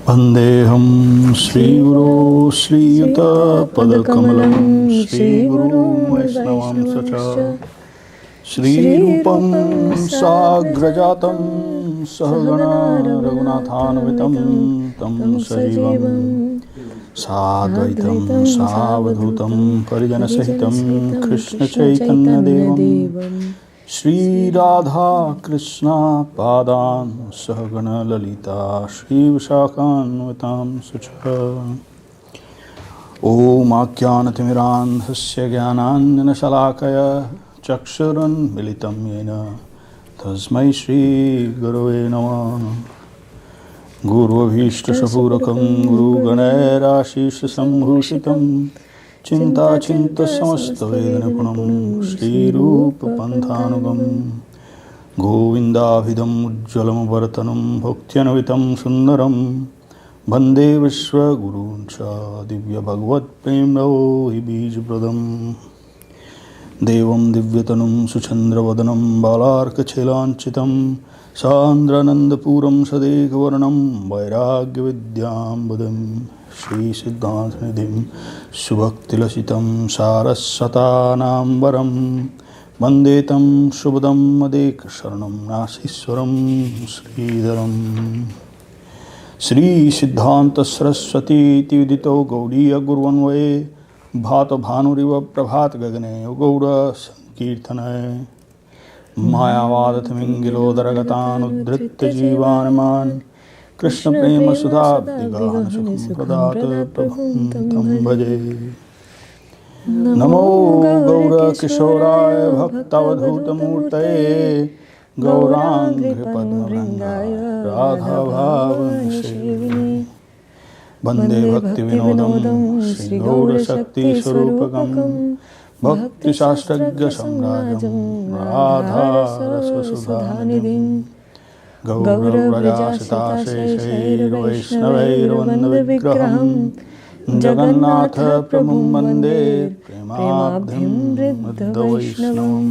Vandeham Shri Guru Shri Yuta Padakamalam Shri Guru Vaishnavam Sacha Shri Rupam Sagrajatam Sahagana Raghunathanvitam Tam Sajivam Sadvaitam Savadhutam Parijana Sahitam Krishna Chaitanya Devam Shri Radha Krishna Padan Sahagana Lalita Shri Vishakhanvatam Sucha Om Ajnanatimmirandhasya Jnananjana Shalakaya Chakshurun Militam Yena Tasmai Shri Gurave Namah Guru Abhishta Shapurakam Guru Ganera Shisha Sambhushitam Chinta Chinta Samasta Vedanapunam Shri Rupa Panthanugam Govinda Vidam Ujjalam Varatanam Bhaktiyanavitam Sundaram Bande Vishwa Guruncha Divya Bhagavad Premrao Hibij Pradam Devam Divyatanam Suchandra Vadanam Balarka Chelanchitam Sandranandapuram Sadekavaranam Vairagya Vidyam Badam Shri Siddhantanidhim Subhaktilasitam Sarassatanam Varam Vandetam Shubhadam Adeka Sharanam Nasiswaram Srīdharam Shri Siddhanta Saraswati Tividito Gaudiya Gurvanvaye Bhata Bhanuriva Prabhat Gagane Gaura Sankirtanaye Mayavadatamingilo Daragatan Udritta Jivanman Krishna Prema Sudhabdigan Sukham Pradata Prabham Tam Bhaje Namo Gaura Kishoraya Bhaktavadhuta Murtaye Gaurang Padma Vrindaya Radha Bhavan Shivini Bande Bhakti Vinodam Shri Gaura Shakti Swarupakam Bhakti Shastragya Samrajam Radha Rasa Sudhanidhim Gaura Vrajasita Sheshair Vaishnavair Vanda Vigraham Jagannatha Prabhum Vande Premabdhim Riddha Vaishnavam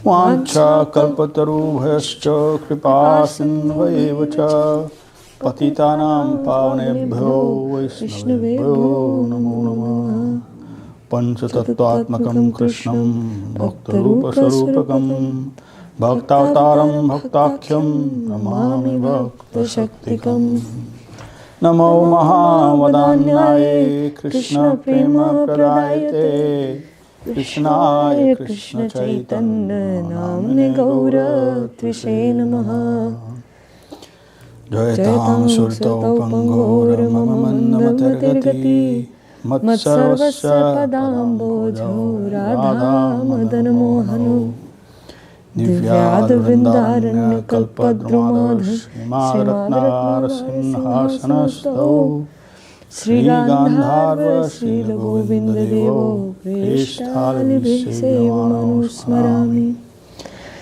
Vancha Kalpataru Bhascha Kripa Sindhvayevacha Patitanam Pavanebhyo Vaishnavebhyo Namo Namah Panchatattvatmakam Krishnam Bhaktarupa Sarupakam Bhaktavtaram Bhaktakhyam Namami Bhakta Shaktikam Namo Mahavadanyaya Krishna Prema Pradayate Krishnaya Krishna Chaitanya Namane Gaura Tvishe Namaha Jayatam Surto Pangora Mama Mandamatargati Matsarvasya Padambojo Radha Madana Mohano Divyada Vrindaranya Kalpadrumadh Srimadratnar Sinhasanasto Sri Gandharva Sri Govinda Devo Preshthali Visevamanu Smarami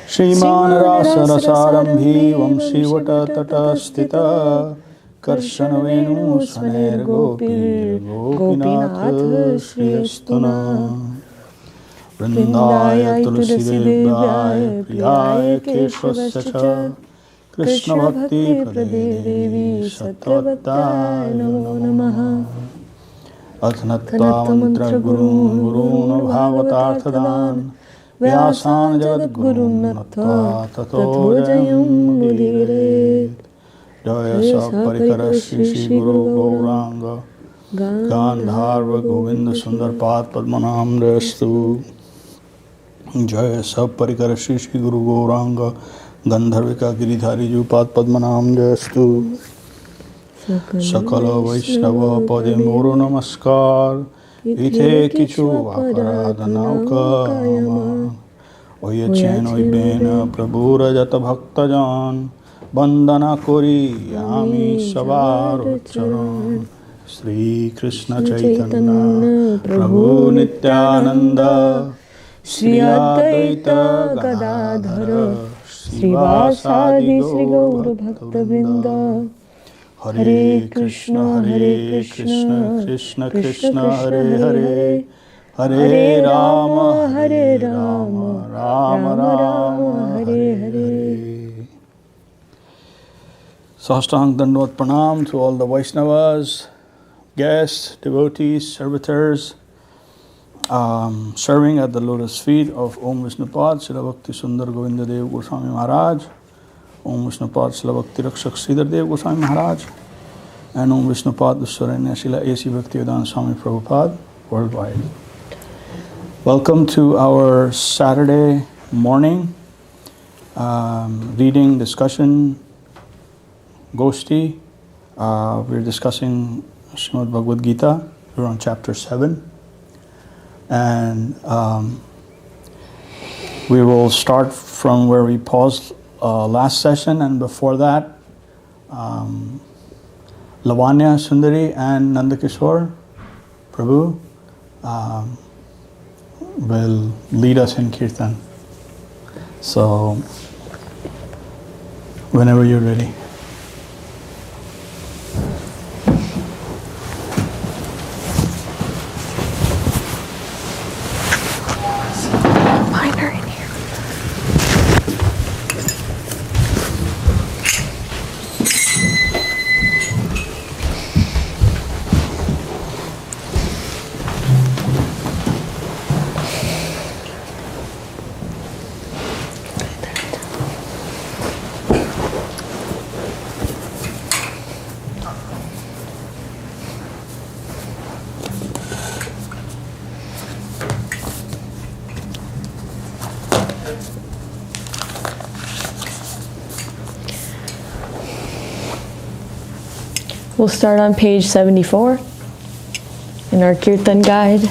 Shriman Rasa Rasarambhi Vamshi Vata Tata Stita Karshana Venu Saner Gopir Gopinath Shri Astuna Vrindaya Tulsi Devaya Priyaya Keshvasya Krishna Bhakti Pradevi Sattvattaya Namo Namaha Athanatva Mantra Gurun Bhavatarthadan Vyasan Jagad Gurun Natva Tato Jayam Mudire Jaya Saparikara Shri Guru Gauranga Gandharva Govinda Sundar Pad Padmanam Rastu Jaya Saparikara Shri Guru Gauranga Gandharvika Giridhari Ju Pad Padmanam Rastu Sakala Vaishnava Pade Moro Namaskar Ite Kichu Aparadha Nauka Oye Chen Oye Bena Prabhu Rajata Bhaktajan Bandana Kori Ami Savar Charan Sri Krishna Chaitanya Prabhu Nityananda Shri Advaita Gadadhara Shri Vasadi Shri Gaura Bhakta Vrinda Hare Krishna Krishna Krishna Hare Hare Hare Rama Rama Rama Hare Hare Sahasrang Dandavad Pranam to all the Vaishnavas, guests, devotees, servitors, serving at the lotus feet of Om Vishnupad, Srila Bhaktī Sundar Govinda Dev Goswāmī Mahārāj, Om Vishnupad Srila Bhaktī Rakshak Srīdhar Dev Goswāmī Mahārāj, and Om Vishnupad Dusaranya Srila A.C. Bhaktivedanta Swami Prabhupada worldwide. Welcome to our Saturday morning reading discussion Goshti. We're discussing Śrīmad Bhagavad Gītā. We're on chapter 7. And we will start from where we paused last session, and before that, Lavanya Sundari and Nandakishore Prabhu will lead us in kirtan. So, whenever you're ready. We'll start on page 74 in our kirtan guide.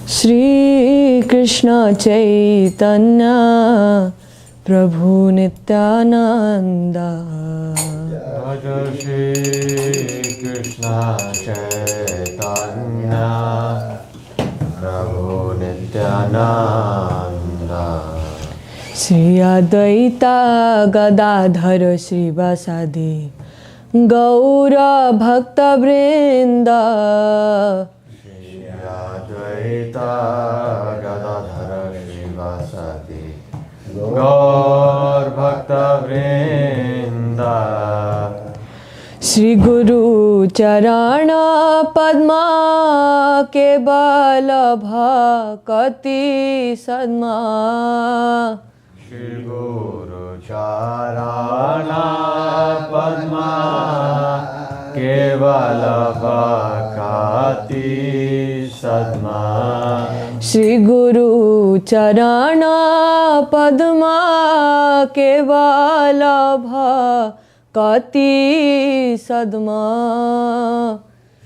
Shri Krishna Chaitanya Prabhu Nityananda Shri Krishna Chaitanya Prabhu Nityananda Shri Advaita Gadadhar Srivasadi Gaura Bhakta Vrinda Shri Advaita Gadadhar Srivasadi Gaur Bhakta Vrinda Shri Guru Charana Padma Kebala Bhakati Sadma Shri Guru Charana Padma Kevala Bhakati Sadma Shri Guru Charana Padma Kebala Bhakati Sadma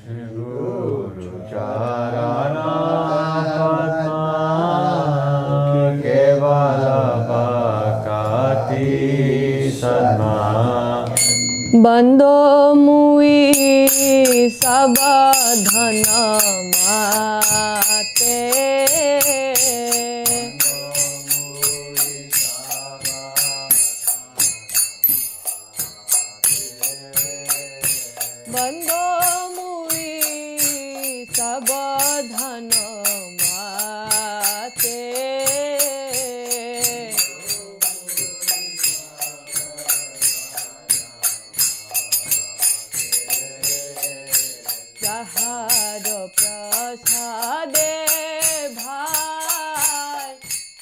Shri Guru Charana Padma Kevala Bhakati Sadma Bando Mui Sabadhana Mate Bando Mui Sabadhana Mate Jahar prasade bhai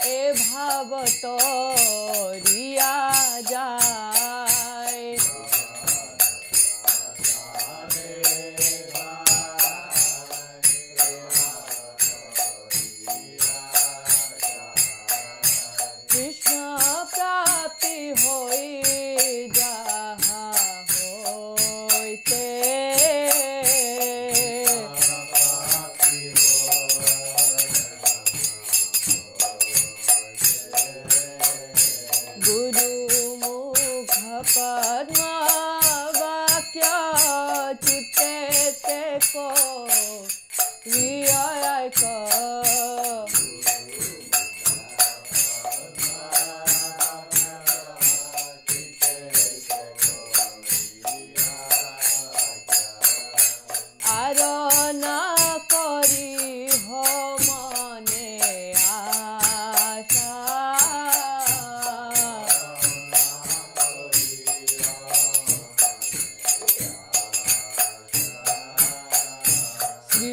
e bhavato riya jai Krishna prapti hoi jaha hoite Guru Mukha Padma Vakya Chitte Teko Viyayaka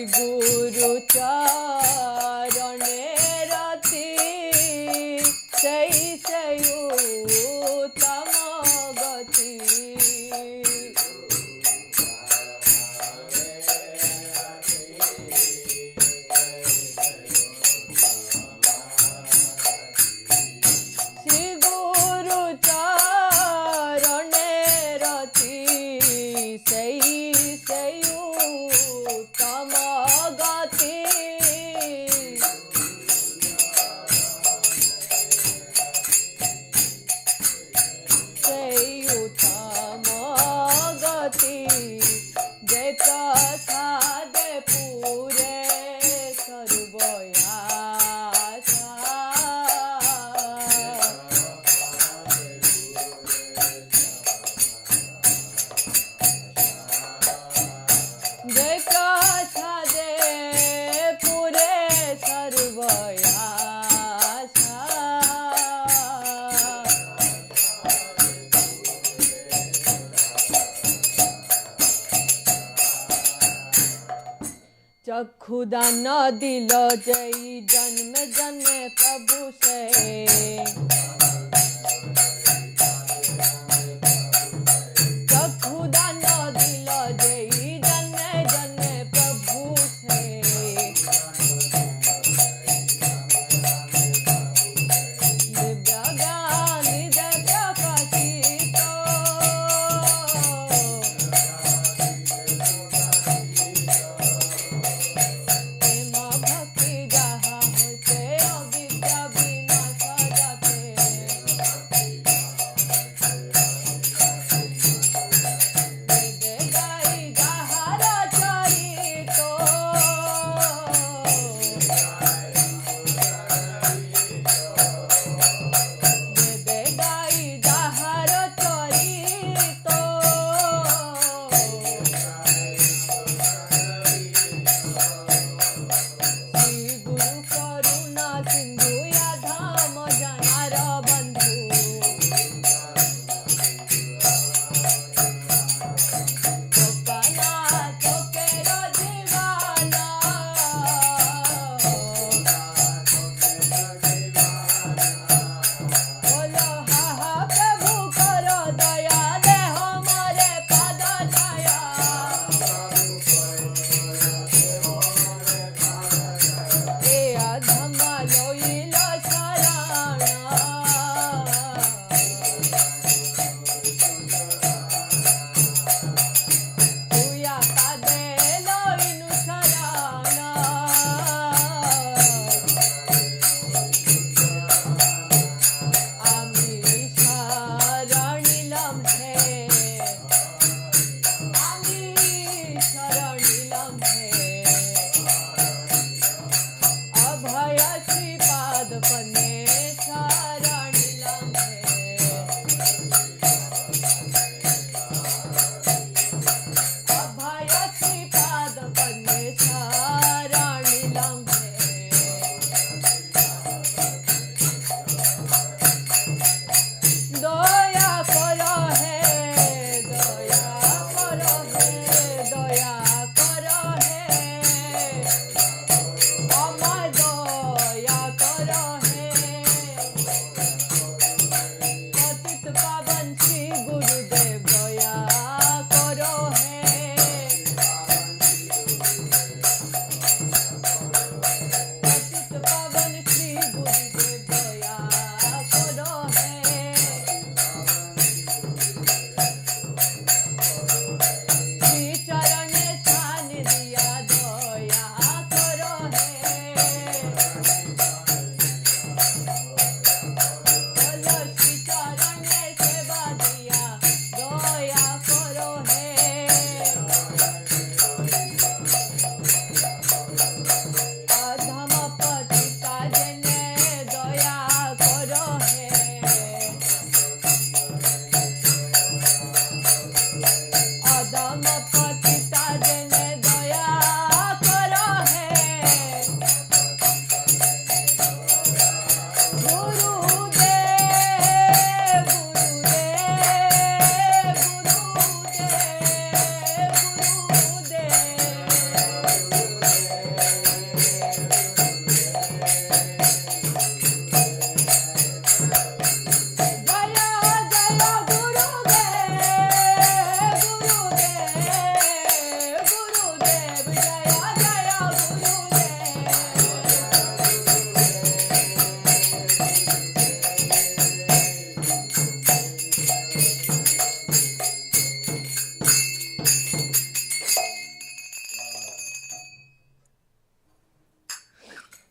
गुरु चरणे रति सही उत्तम गति चक्षुदान दिल जय जन्म जन्म प्रभु से चक्षुदान दिल जय जन्म जन्म प्रभु से दिव्य ज्ञान दिव्य प्रकाशित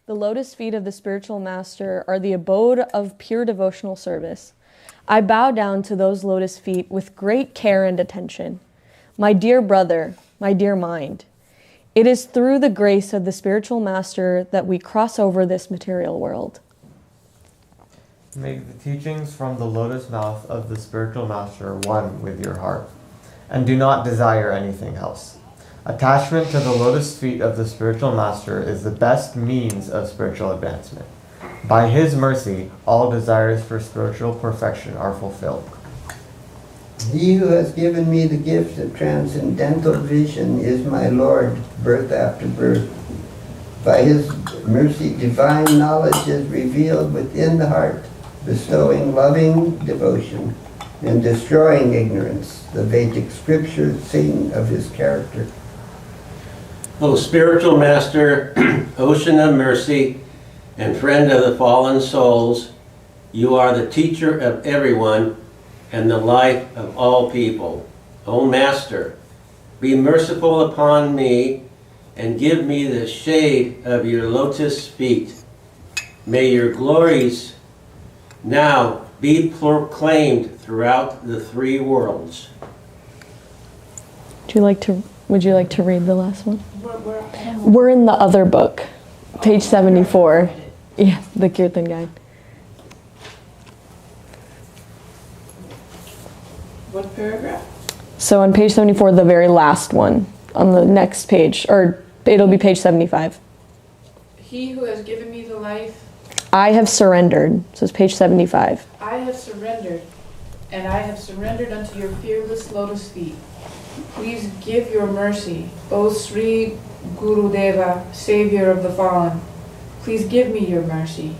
The lotus feet of the spiritual master are the abode of pure devotional service. I bow down to those lotus feet with great care and attention. My dear brother, my dear mind, it is through the grace of the spiritual master that we cross over this material world. Make the teachings from the lotus mouth of the spiritual master one with your heart, and do not desire anything else. Attachment to the lotus feet of the spiritual master is the best means of spiritual advancement. By his mercy, all desires for spiritual perfection are fulfilled. He who has given me the gift of transcendental vision is my Lord, birth after birth. By his mercy, divine knowledge is revealed within the heart, bestowing loving devotion and destroying ignorance. The Vedic scriptures sing of his character. O spiritual master, ocean of mercy, and friend of the fallen souls, you are the teacher of everyone and the life of all people. O master, be merciful upon me and give me the shade of your lotus feet. May your glories now be proclaimed throughout the three worlds. Would you like to read the last one? We're in the other book, page 74. Yeah, the Kirtan guide. What paragraph? So on page 74, the very last one, on the next page, or it'll be page 75. He who has given me the life, I have surrendered. So it's page 75. I have surrendered, and I have surrendered unto your fearless lotus feet. Please give your mercy, O Sri Gurudeva, Savior of the fallen. Please give me your mercy.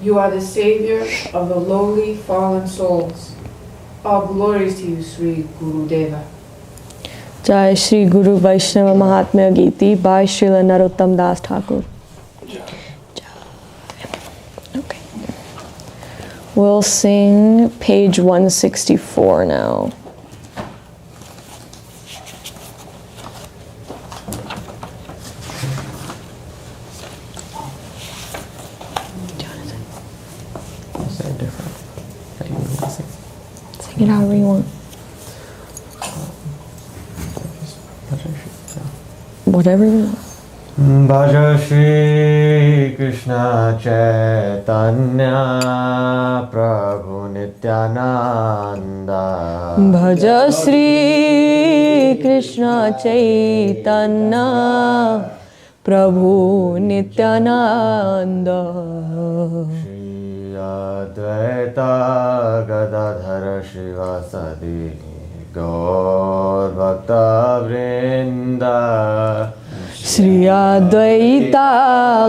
You are the Savior of the lowly fallen souls. All glories to you, Sri Gurudeva. Jai Shri Guru Vaishnava Mahatmya Gītī by Śrila Narottam Das Thakur. Okay. We'll sing page 164 now. Sing it however you want. Whatever you want. Bhaja Shri Krishna Chaitanya Prabhu Nityananda. Bhaja Shri Krishna Chaitanya Prabhu Nityananda. Shri Advaita Gadadhara Shivasadi Gaur Bhakta Vrinda. Shri Advaita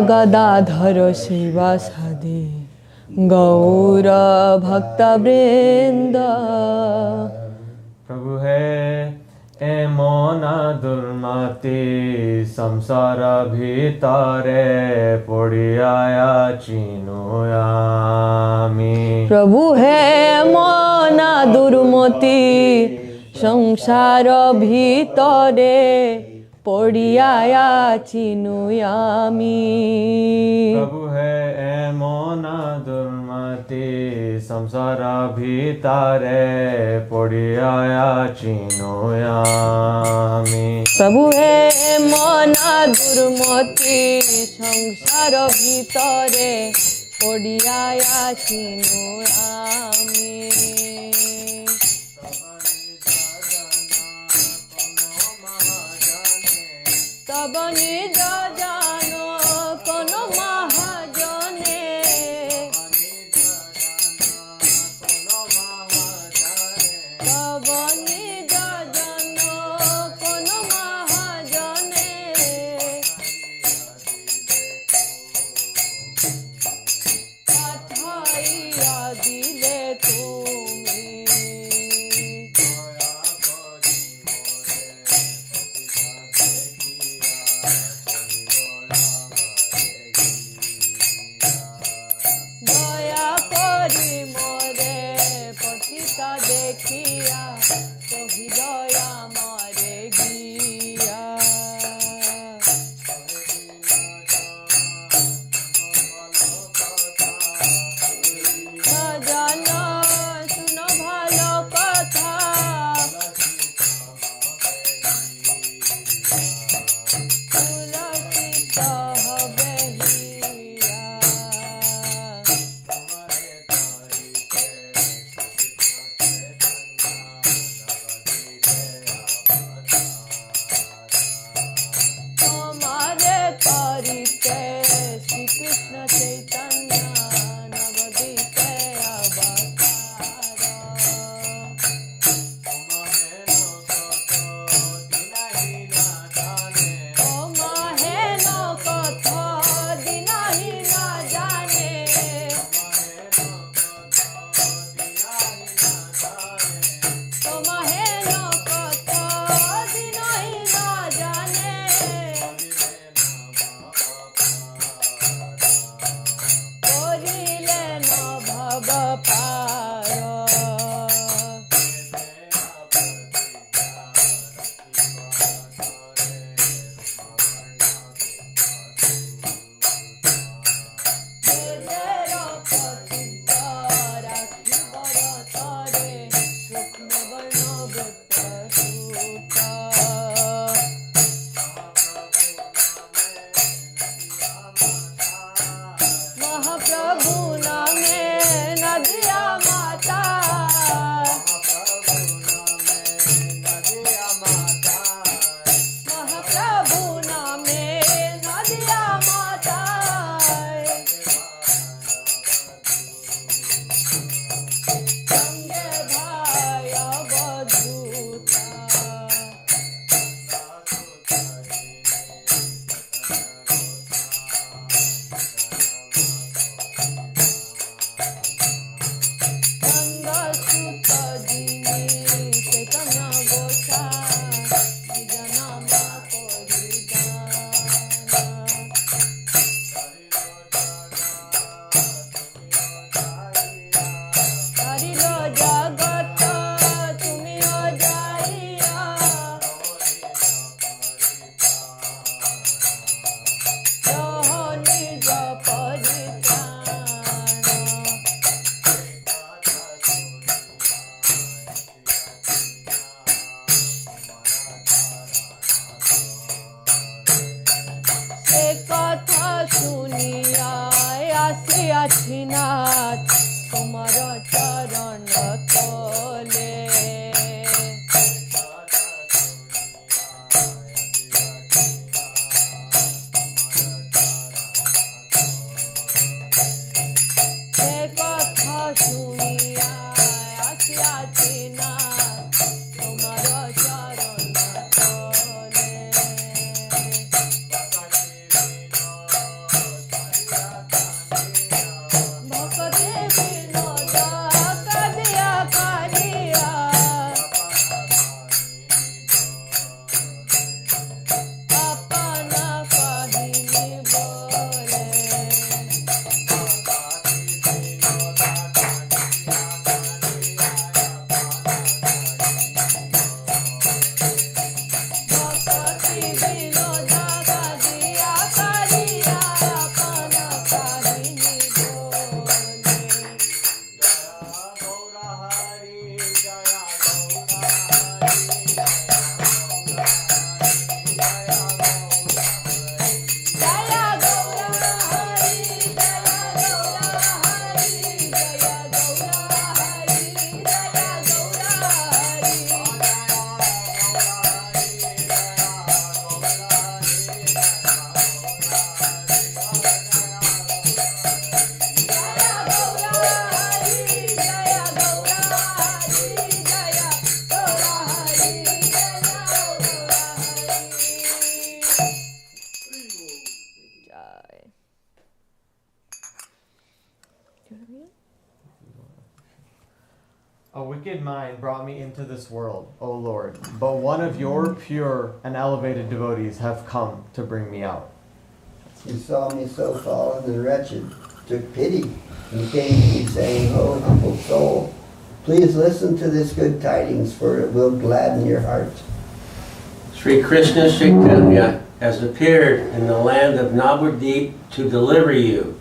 Gadadhara Shivasadi Gaura Bhakta Vrinda. Prabhu hai emona durmati samsara bhitare podiaya chinuyami. Prabhu hai mona durmati samsara bhitare podiaya chinuyami. Prabhu hai emona durmati samsara bhitare podiaya chinuyami. Prabhu hai mona durmati samsara bhitare podiaya chinuyami. Tabani jajano kono mahajane. Tabani jajano kono mahajane. Pathaiya dile tumi. শুনিয়ায় আসিয়াছি Nath তোমার চরণ তলে A wicked mind brought me into this world, O Lord, but one of your pure and elevated devotees have come to bring me out. You saw me so fallen and wretched, took pity, and came to me saying, O humble soul, please listen to this good tidings, for it will gladden your heart. Sri Krishna Chaitanya has appeared in the land of Navadvip to deliver you.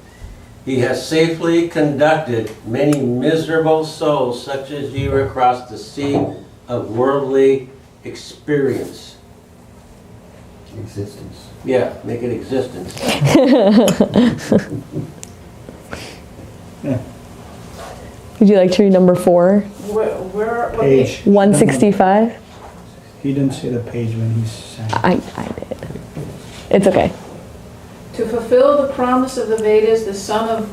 He has safely conducted many miserable souls such as you across the sea of worldly experience. Existence. Yeah, make it existence. Would you like to read number 4? What Page. 165? He didn't say the page when he sang. I did. It's okay. To fulfill the promise of the Vedas, the son of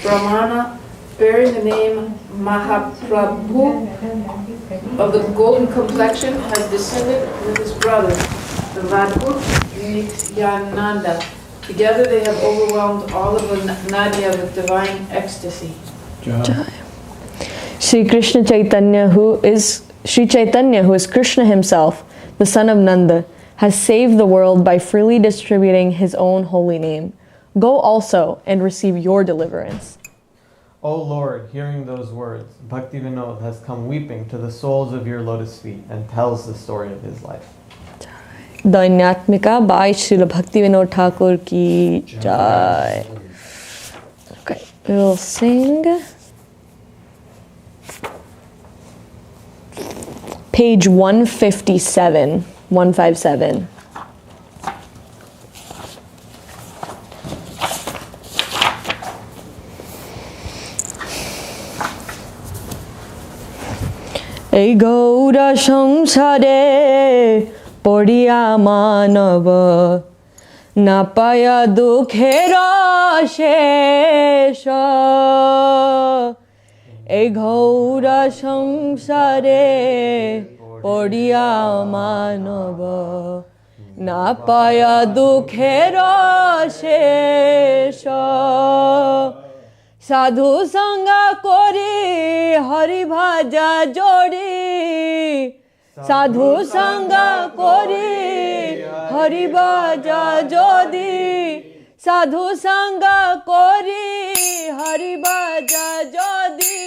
Brahmana, bearing the name Mahaprabhu of the golden complexion, has descended with his brother, the Vadhut Nityananda. Together they have overwhelmed all of Nadia with divine ecstasy. Sri Krishna Chaitanya, who is Krishna himself, the son of Nanda, has saved the world by freely distributing his own holy name. Go also and receive your deliverance. O Lord, hearing those words, Bhakti Vinod has come weeping to the soles of your lotus feet and tells the story of his life. Dainyatmika by Srila Bhakti Vinod Thakur ki jai. Okay, we'll sing page 157. 157. এই গৌরা সংসারে পড়িয়া মানব না পায়া দুঃখের শেষ এই গৌরা সংসারে পড়িয়া মানব না পায়া দুঃখের শেষ সাধু সঙ্গা করি হরি ভাজা জড়ি সাধু সঙ্গা করি হরি ভাজা যদি সাধু সঙ্গা করি হরি ভাজা যদি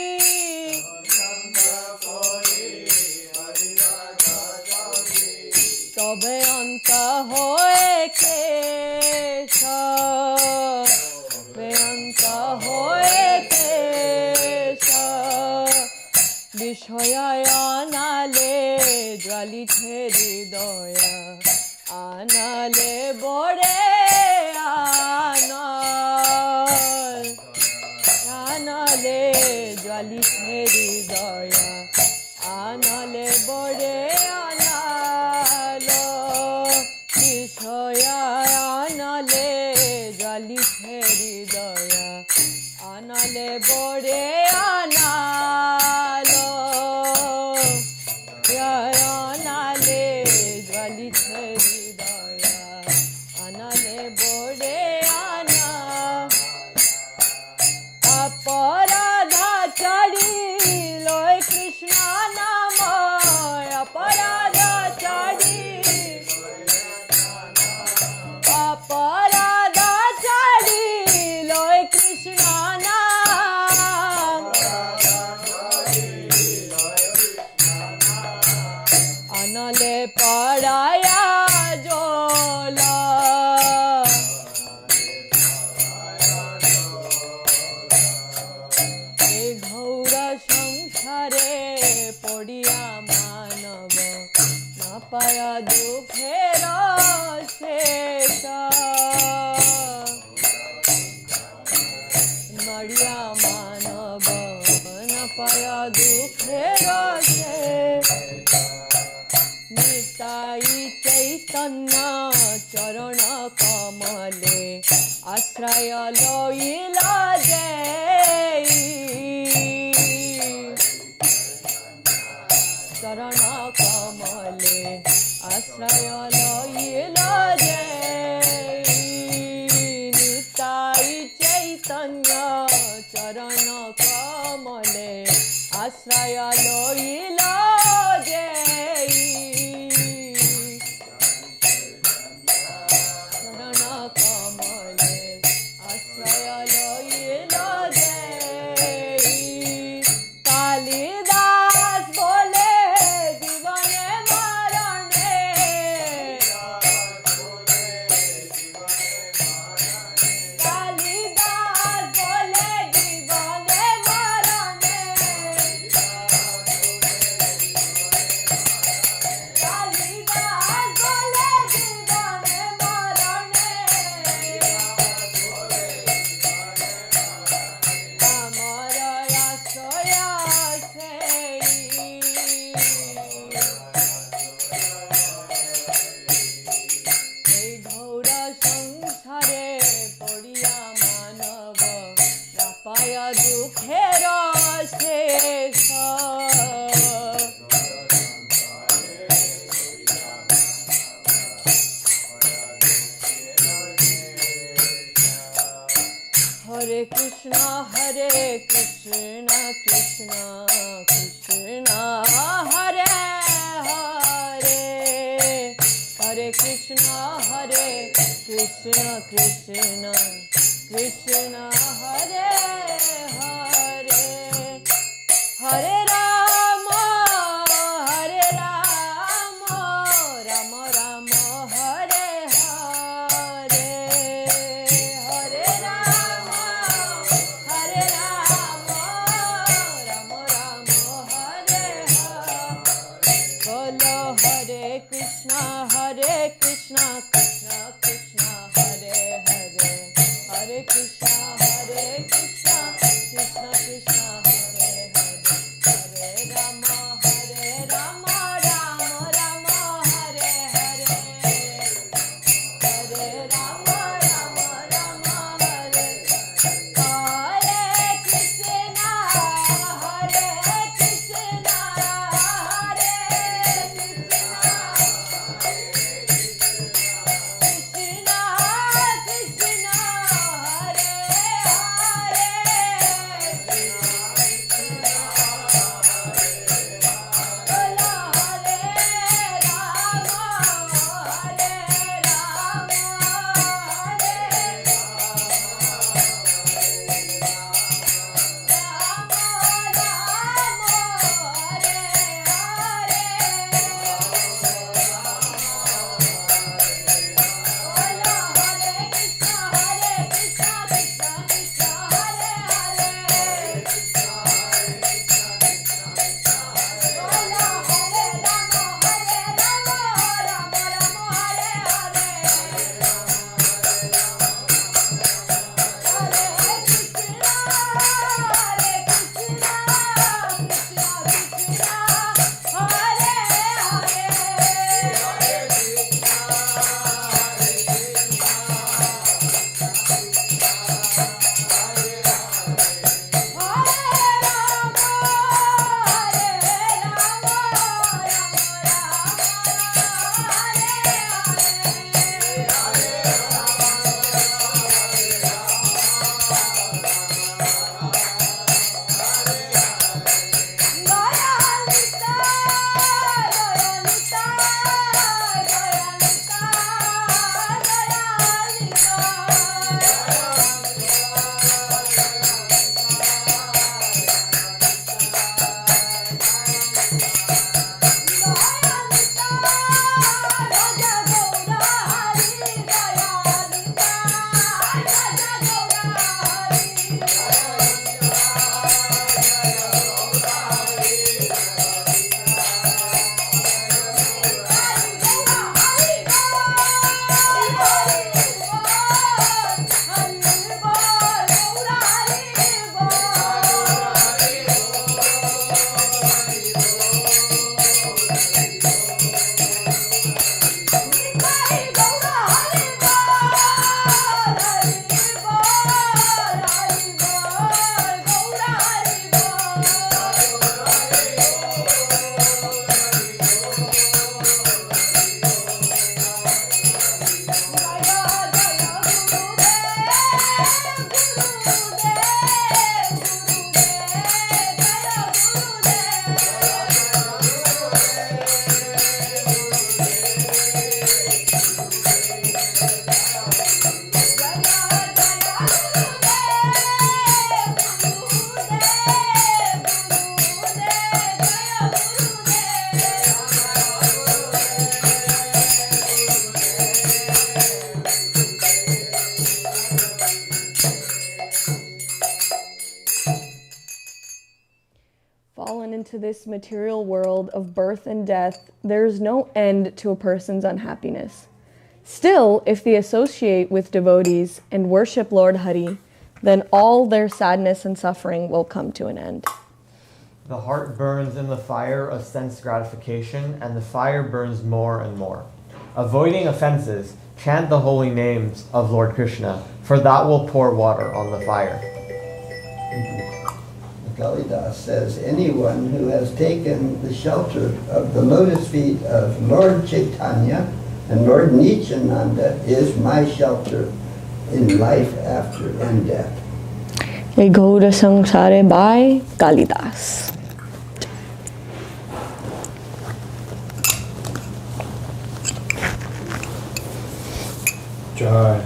তবে অন্ত হয়ে কেশ বেয়ন্ত হয়ে কেশ বিষয়ায় আনালে জ্বালিছে হৃদয়া আনালে বড়ে আনা ঢালিছে হৃদয়া আনালে বড়ে আনা অপরাধা চাড়ি লয় কৃষ্ণ নাম অপরাধা চাড়ি অপরাধা চাড়ি লয় কৃষ্ণ নাম আনালে পড়ায়া জলা এই ঘৌর সংসারে পড়িয়া মানব না পায়া দুঃখের শেষ মরিয়া মানব না পায়া দুঃখের শেষ নিতাই চৈতন্য চরণ কমলে আশ্রয় লইলা যে চরণ কমলে আশ্রয় লইলা যে নিতাই চৈতন্য চরণ কমলে আশ্রয় লইলা যে চরণ কমলে আশ্রয় লইলা যে কালিদাস বলে জীবনে মরণে কালিদাস বলে জীবনে মরণে কালিদাস বলে জীবনে মরণে আমার আশ্রয় সেই এই ঘোর সংসারে পড়িয়া মানব না পায়া দুঃখের শেষ হরে কৃষ্ণ কৃষ্ণ কৃষ্ণ হরে হরে হরে কৃষ্ণ কৃষ্ণ কৃষ্ণ কৃষ্ণ হরে হরে হরে রাম রাম রাম হরে হরে হরে রাম রাম রাম হরে হরে বলো হরে কৃষ্ণ কৃষ্ণ কৃষ্ণ হরে হরে হরে কৃষ্ণ কৃষ্ণ কৃষ্ণ কৃষ্ণ হরে হরে হরে রাম রাম রাম হরে হরে হরে রাম রাম হরে হরে কৃষ্ণ হরে কৃষ্ণ হরে Hare to this material world of birth and death, there is no end to a person's unhappiness. Still, if they associate with devotees and worship Lord Hari, then all their sadness and suffering will come to an end. The heart burns in the fire of sense gratification, and the fire burns more and more. Avoiding offenses, chant the holy names of Lord Krishna, for that will pour water on the fire. Kalidas says, anyone who has taken the shelter of the lotus feet of Lord Chaitanya and Lord Nityananda is my shelter in life after and death. Gaura Samsare by Kalidas. Jai.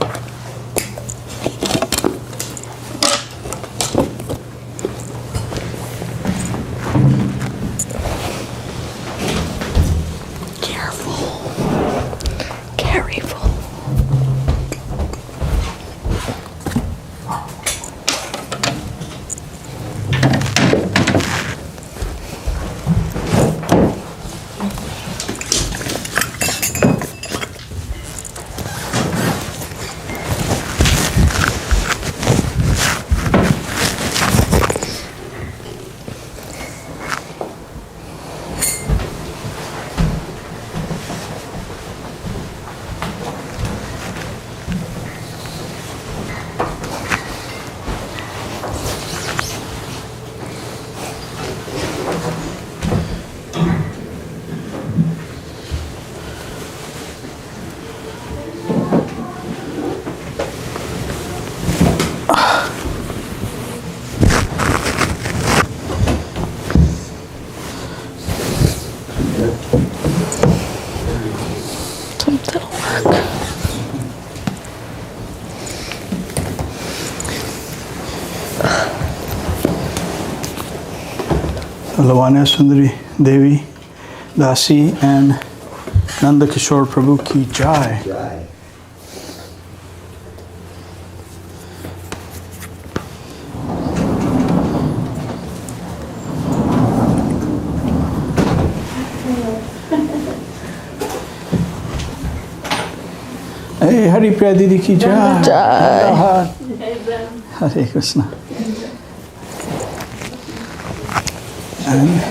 Lavanya Sundari Devi Dasi and Nanda Kishore Prabhu ki Jai. Jai. Hey, Hari Priya Didi ki Jai. Jai. Hare Krishna. And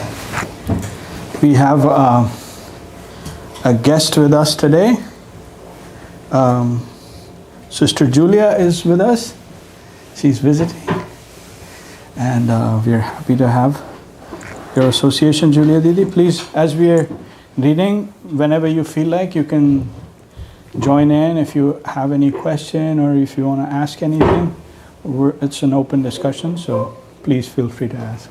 we have a guest with us today. Sister Julia is with us. She's visiting. And we're happy to have your association, Julia Didi. Please, as we are reading, whenever you feel like, you can join in if you have any question or if you want to ask anything. It's an open discussion, so please feel free to ask.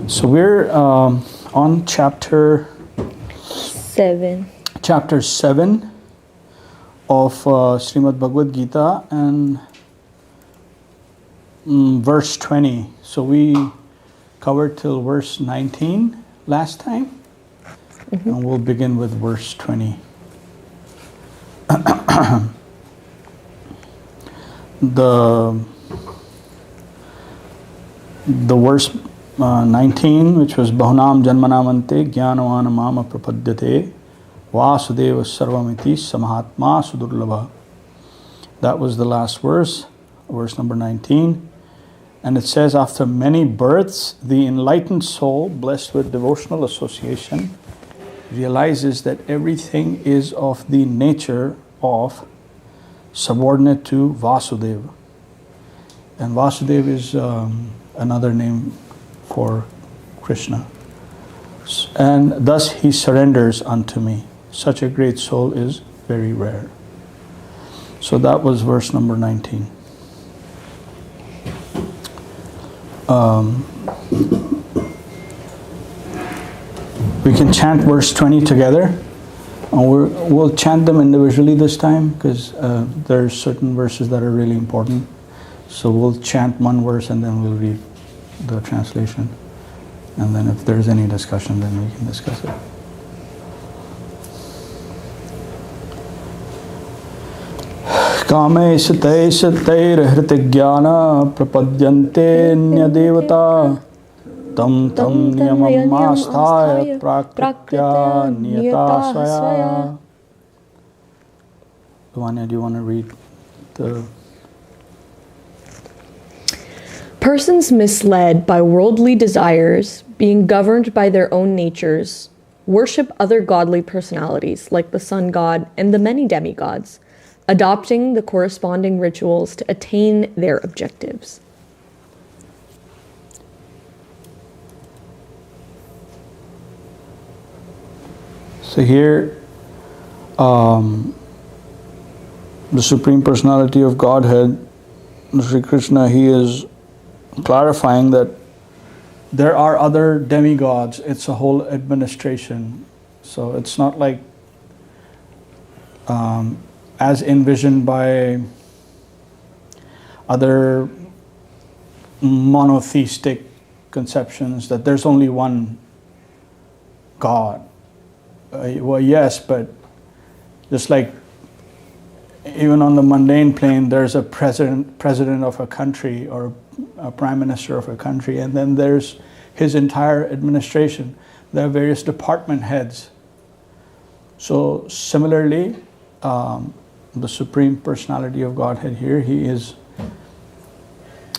So we're on chapter 7. Chapter 7 of Śrīmad Bhagavad Gītā and verse 20. So we covered till verse 19 last time, and we'll begin with verse 20. The verse 19, which was Bahunam Janmanamante Jnāna-vijñāna Mama Prapadyate Vasudeva Sarvamiti Samahatma Sudurlabha. That was the last verse, verse number 19. And it says, after many births, the enlightened soul, blessed with devotional association, realizes that everything is of the nature of subordinate to Vasudeva. And Vasudeva is another name for Krishna. And thus he surrenders unto me. Such a great soul is very rare. So that was verse number 19. We can chant verse 20 together. And we'll chant them individually this time because there are certain verses that are really important. So we'll chant one verse and then we'll read the translation. And then if there's any discussion, then we can discuss it. Kame sate sateir hriti jnana prapadyante nya devata Tam tam niyamam asthaya prakritya niyata swaya. Vanya, do you want to read the... Persons misled by worldly desires, being governed by their own natures, worship other godly personalities like the sun god and the many demigods, adopting the corresponding rituals to attain their objectives. So here, the Supreme Personality of Godhead, Sri Krishna, he is clarifying that there are other demigods. It's a whole administration. So it's not like as envisioned by other monotheistic conceptions that there's only one God. Well, yes, but just like even on the mundane plane, there's a president of a country or a prime minister of a country, and then there's his entire administration. There are various department heads. So similarly, the Supreme Personality of Godhead here, he is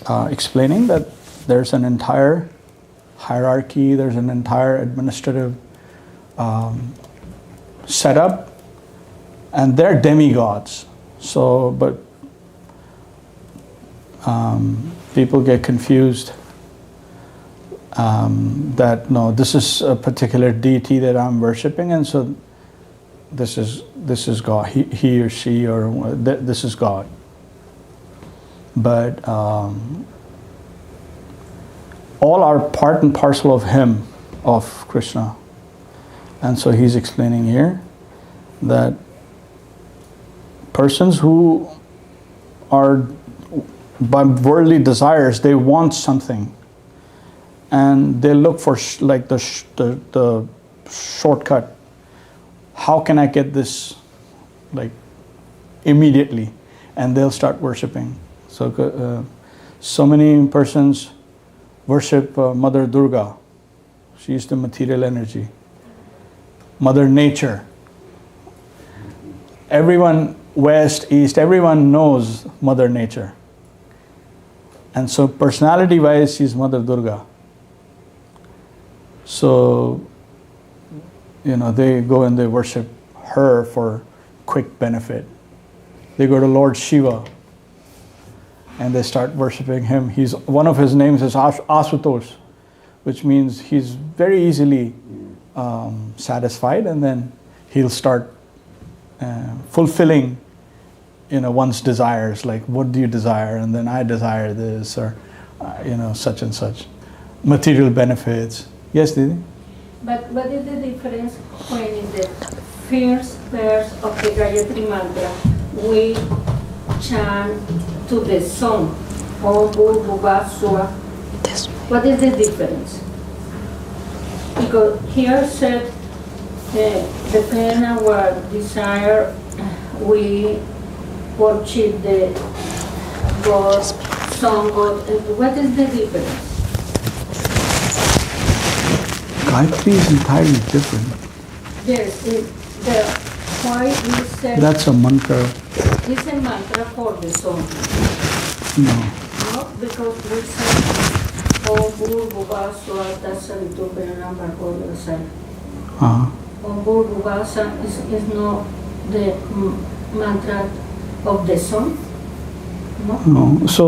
explaining that there's an entire hierarchy, there's an entire administrative setup, and they're demigods. So, but people get confused that no, this is a particular deity that I'm worshipping, and so this is God. He or she or this is God. But all are part and parcel of Him, of Krishna. And so he's explaining here that persons who are by worldly desires, they want something, and they look for like the shortcut. How can I get this, like, immediately? And they'll start worshipping. So, so many persons worship Mother Durga. She's the material energy. Mother Nature. Everyone, West, East, everyone knows Mother Nature. And so personality-wise, she's Mother Durga. So, you know, they go and they worship her for quick benefit. They go to Lord Shiva and they start worshiping him. One of his names is Asutosh, which means he's very easily satisfied, and then he'll start fulfilling, one's desires. Like, what do you desire? And then I desire this, or such and such material benefits. Yes, Didi? But what is the difference when in the first verse of the Gayatri Mantra we chant to the song, Om Bhur Bhuva Swa? What is the difference? Because here said, depending on our desire, we worship the God, song God. What is the difference? Gayatri is entirely different. Yes, why we said that's a mantra. It's a mantra for the song. No. No, because we said Om Bhur Bhuva Swa Tassaritu Pranam Bhargo Devasai. Om Bhur Bhuva is not the mantra of the song. No. So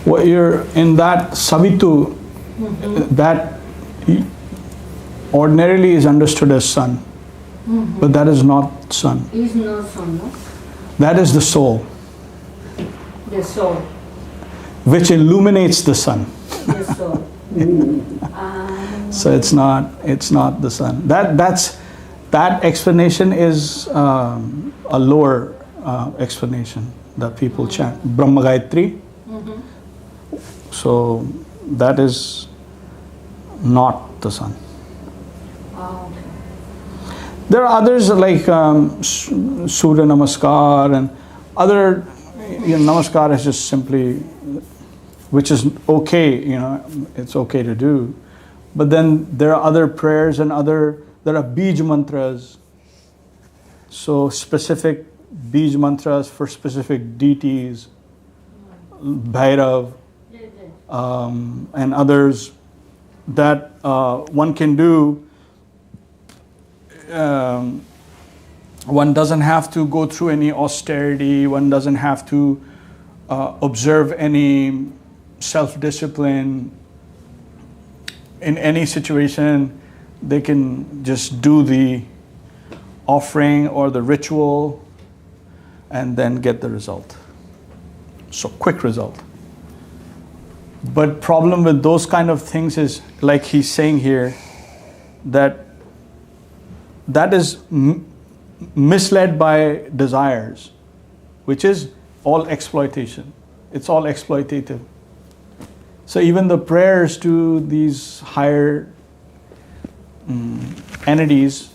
what you're in that Savitu, that ordinarily is understood as sun, but that is not sun. Is not sun, no? That is the soul. The soul. Which illuminates the sun. The soul. So it's not the sun. That explanation is a lower explanation that people chant. Brahma Gayatri. So that is not the sun. There are others like Surya Namaskar and other. Namaskar is just simply, which is okay. It's okay to do, But then there are other prayers and there are bij mantras. So specific bij mantras for specific deities, Bhairav, and others that one can do. One doesn't have to go through any austerity. One doesn't have to observe any self-discipline. In any situation, they can just do the offering or the ritual and then get the result. So quick result. But problem with those kind of things is, like he's saying here, that is misled by desires, which is all exploitation. It's all exploitative. So even the prayers to these higher entities,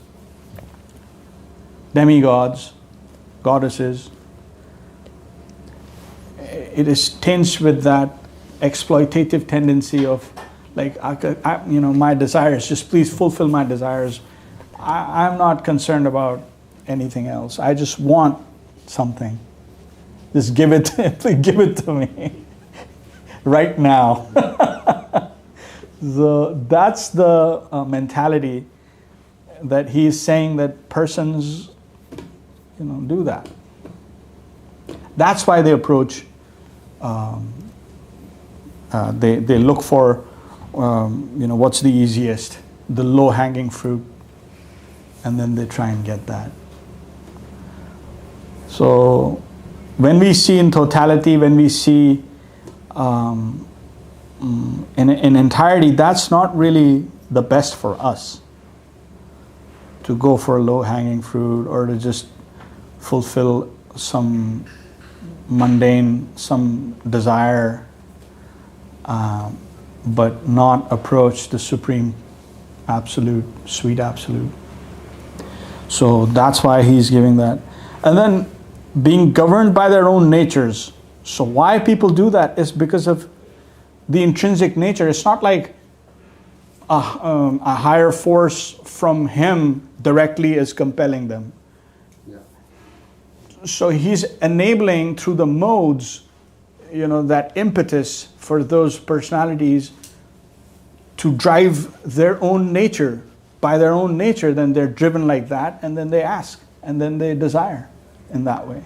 demigods, goddesses, it is tinged with that exploitative tendency of like, my desires, just please fulfill my desires. I'm not concerned about anything else. I just want something. Just give it, please give it to me right now. So that's the mentality that he's saying that persons, do that. That's why they approach. They look for, what's the easiest, the low-hanging fruit, and then they try and get that. So when we see in totality, when we see in entirety, that's not really the best for us, to go for a low-hanging fruit or to just fulfill some mundane, some desire, but not approach the supreme absolute, sweet absolute. So that's why he's giving that. And then being governed by their own natures. So why people do that is because of the intrinsic nature. It's not like a higher force from him directly is compelling them. Yeah. So he's enabling through the modes, that impetus for those personalities to drive their own nature. By their own nature, then they're driven like that, and then they ask, and then they desire in that way.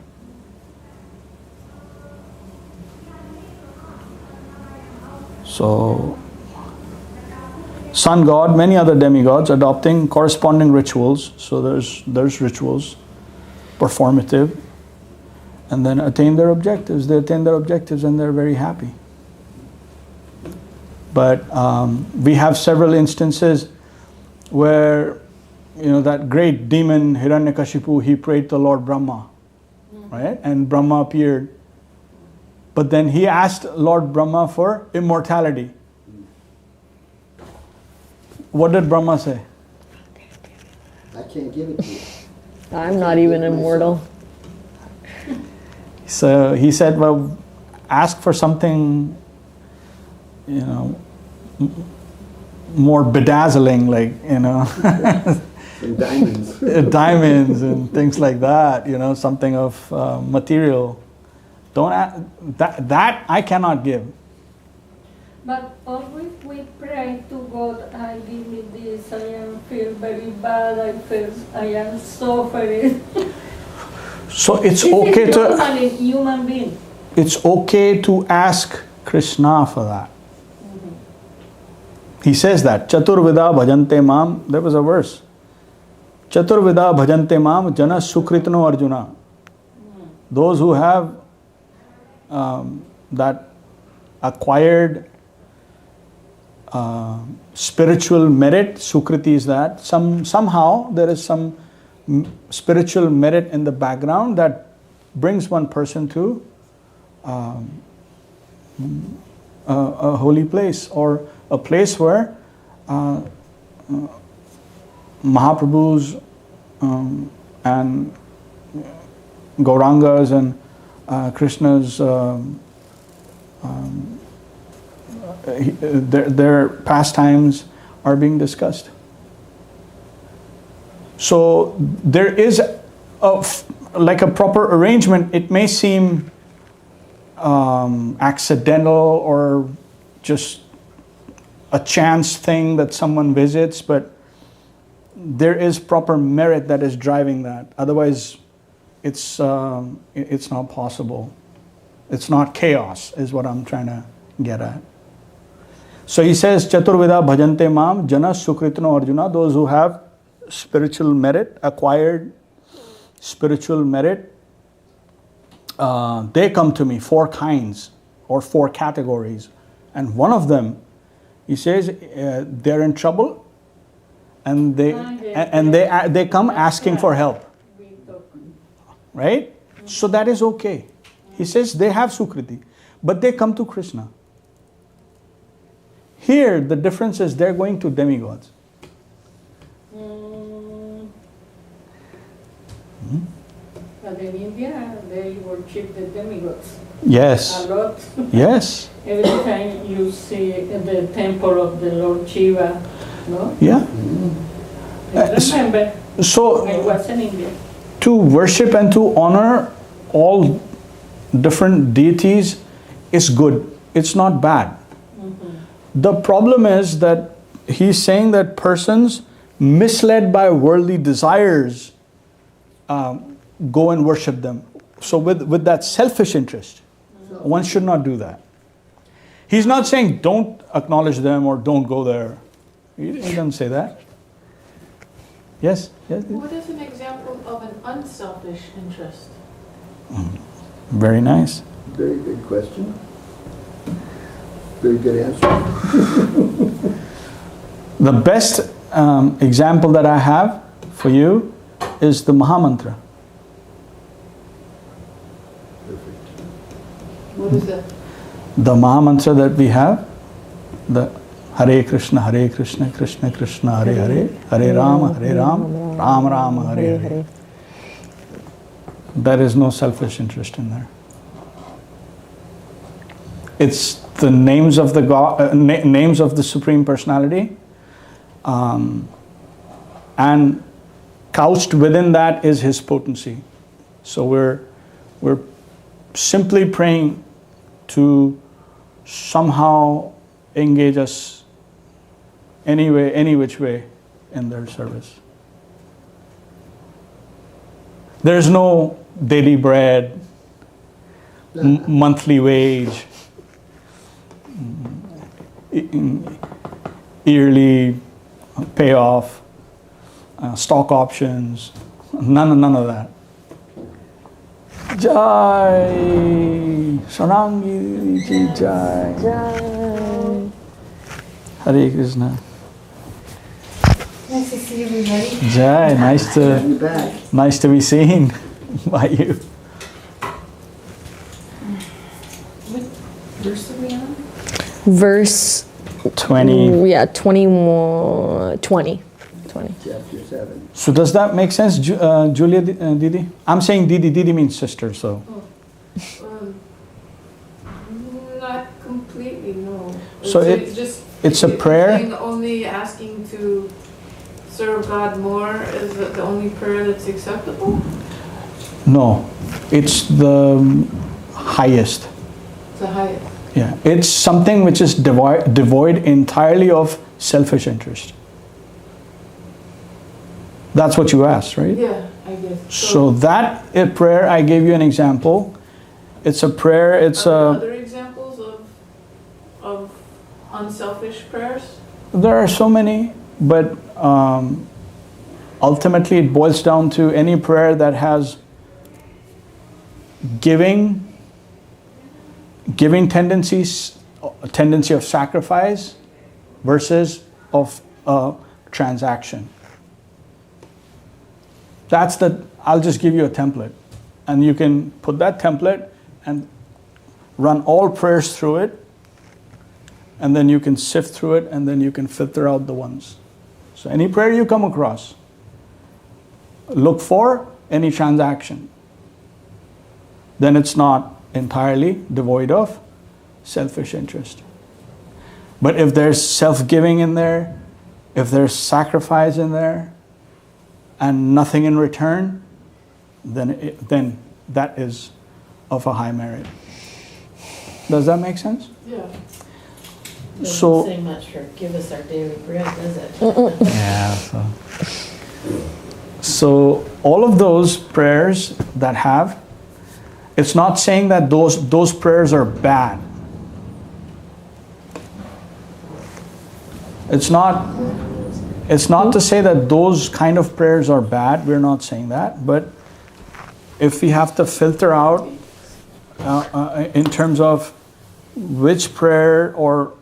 So, sun god, many other demigods adopting corresponding rituals. So there's rituals, performative, and then attain their objectives. They attain their objectives and they're very happy. But we have several instances where, that great demon Hiranyakashipu, he prayed to Lord Brahma, right? And Brahma appeared. But then he asked Lord Brahma for immortality. What did Brahma say? I can't give it to you. I'm not even immortal. So he said, well, ask for something, more bedazzling, like, And diamonds. diamonds and things like that, something of material. Don't that I cannot give. But always we pray to God, I give me this, I feel very bad, I am suffering. So it's okay to human being. It's okay to ask Krishna for that. He says that Chaturvida bhajante mam. There was a verse. Chaturvida bhajante mam jana sukritno arjuna. Those who have that acquired spiritual merit, sukriti is that, somehow there is some spiritual merit in the background that brings one person to a holy place, or a place where Mahaprabhus and Gaurangas and Krishna's their pastimes are being discussed. So there is like a proper arrangement. It may seem accidental or just a chance thing that someone visits, but there is proper merit that is driving that. Otherwise, it's not possible. It's not chaos, is what I'm trying to get at. So he says, Chaturvida bhajante mam jana sukritano arjuna, those who have spiritual merit, acquired spiritual merit, they come to me, 4 kinds or 4 categories. And one of them, he says, they're in trouble and they come asking for help. Right? So that is okay. He says they have Sukriti, but they come to Krishna. Here, the difference is they're going to demigods. But in India, they worship the demigods. Yes. A lot. Yes. Every time you see the temple of the Lord Shiva, no? Yeah. I remember So, I was in India. to worship and to honor all different deities is good. It's not bad. The problem is that he's saying that persons misled by worldly desires go and worship them. So with that selfish interest, one should not do that. He's not saying don't acknowledge them or don't go there. He doesn't say that. Yes? Yes? What is an example of an unselfish interest? Very nice. Very good question. Very good answer. The best example that I have for you is the Mahamantra. Perfect. What is that? The Mahamantra that we have, the Hare Krishna, Krishna Krishna, Hare Hare, Hare Rama, Rama Rama, Hare Hare. There is no selfish interest in there. It's the names of the God, names of the Supreme Personality, and couched within that is His potency. So we're simply praying to somehow engage us any way, any which way in their service. There's no daily bread, monthly wage, yearly payoff, stock options, none of that. Jai Sonangi Ji Jai. Hare Krishna. Nice to see everybody. Jai, Back. nice to be seen by you. What verse are we on? Verse 20. Yeah, 21, 20. Chapter 7. So does that make sense, Julia, Didi? I'm saying Didi. Didi means sister, so. Not completely, no. So it's a prayer? Saying only asking to serve God more is the only prayer that's acceptable? No, it's the highest. It's the highest. Yeah, it's something which is devoid entirely of selfish interest. That's what you asked, right? Yeah, I guess. So that a prayer, I gave you an example. It's a prayer, it's are a... there other examples of unselfish prayers? There are so many, but ultimately it boils down to any prayer that has giving tendencies, a tendency of sacrifice versus of transaction. That's the, I'll just give you a template and you can put that template and run all prayers through it, and then you can sift through it and then you can filter out the ones. So any prayer you come across, look for any transaction. Then it's not entirely devoid of selfish interest. But if there's self-giving in there, If there's sacrifice in there and nothing in return, then that is of a high merit. Does that make sense? Yeah. Doesn't say much for give us our daily bread, does it? Yeah. So all of those prayers that have, it's not saying that those prayers are bad. It's not to say that those kind of prayers are bad. We're not saying that. But if we have to filter out in terms of which prayer or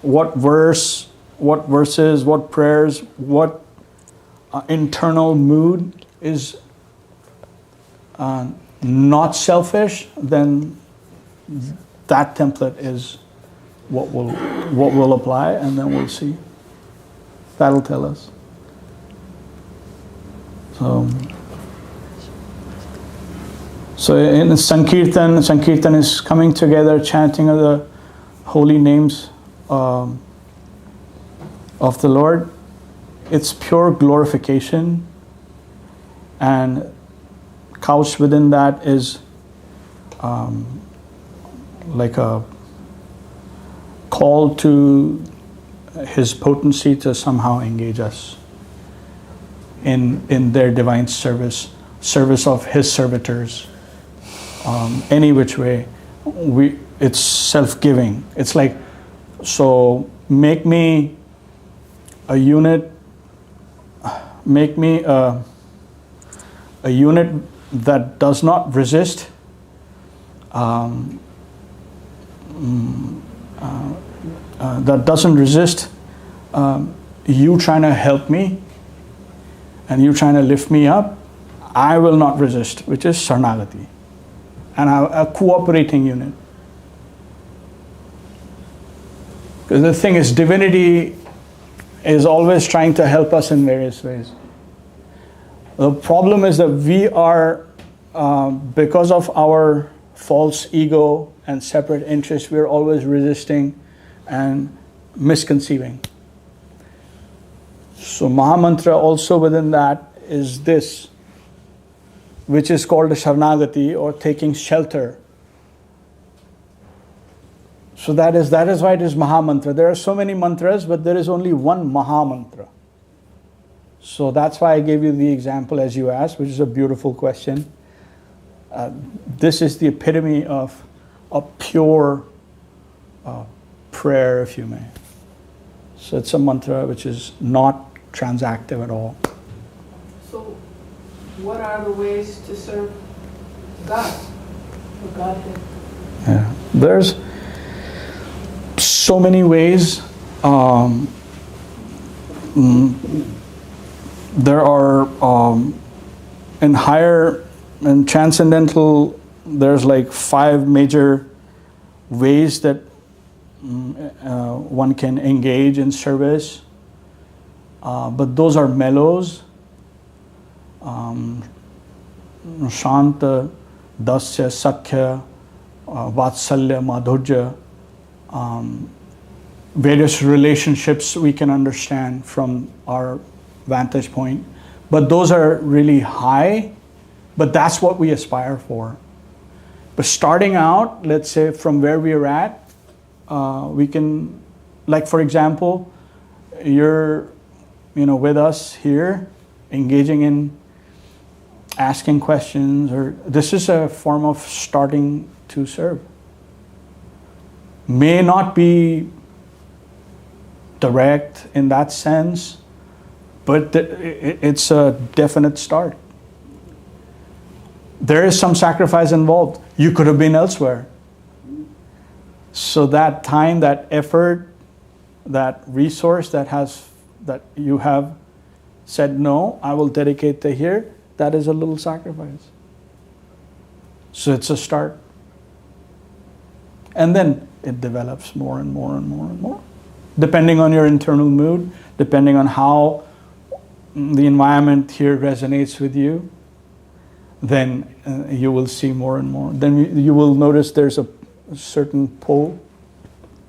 what verses, what prayers, what internal mood is not selfish, then that template is what will apply, and then we'll see. That'll tell us. So in Sankirtan is coming together, chanting of the holy names of the Lord. It's pure glorification, and couched within that is like a call to His potency to somehow engage us in their divine service of His servitors. Any which way, it's self-giving. It's like, so make me a unit. Make me a unit that does not resist. That doesn't resist you trying to help me and you trying to lift me up. I will not resist, which is Sarnagati, and a cooperating unit. Because the thing is, divinity is always trying to help us in various ways. The problem is that we are, because of our false ego and separate interests, we are always resisting and misconceiving. So Mahamantra also within that is this, which is called a Sharanagati, or taking shelter. So that is why it is Mahamantra. There are so many mantras, but there is only one Mahamantra. So that's why I gave you the example as you asked, which is a beautiful question. This is the epitome of a pure prayer, if you may. So it's a mantra which is not transactive at all. So, what are the ways to serve God, or Godhead? Yeah, there's so many ways. There are in transcendental, there's like 5 major ways that one can engage in service, but those are mellows. Shanta, Dasya, Sakhya, Vatsalya, Madhurya, various relationships we can understand from our vantage point. But those are really high, but that's what we aspire for. But starting out, let's say from where we are at, we can, like for example, you're with us here, engaging in asking questions, or this is a form of starting to serve. May not be direct in that sense, but it's a definite start. There is some sacrifice involved. You could have been elsewhere. So that time, that effort, that resource that you have said, no, I will dedicate to here, that is a little sacrifice. So it's a start. And then it develops more and more and more and more. Depending on your internal mood, depending on how the environment here resonates with you, then you will see more and more. Then you will notice there's a certain pull,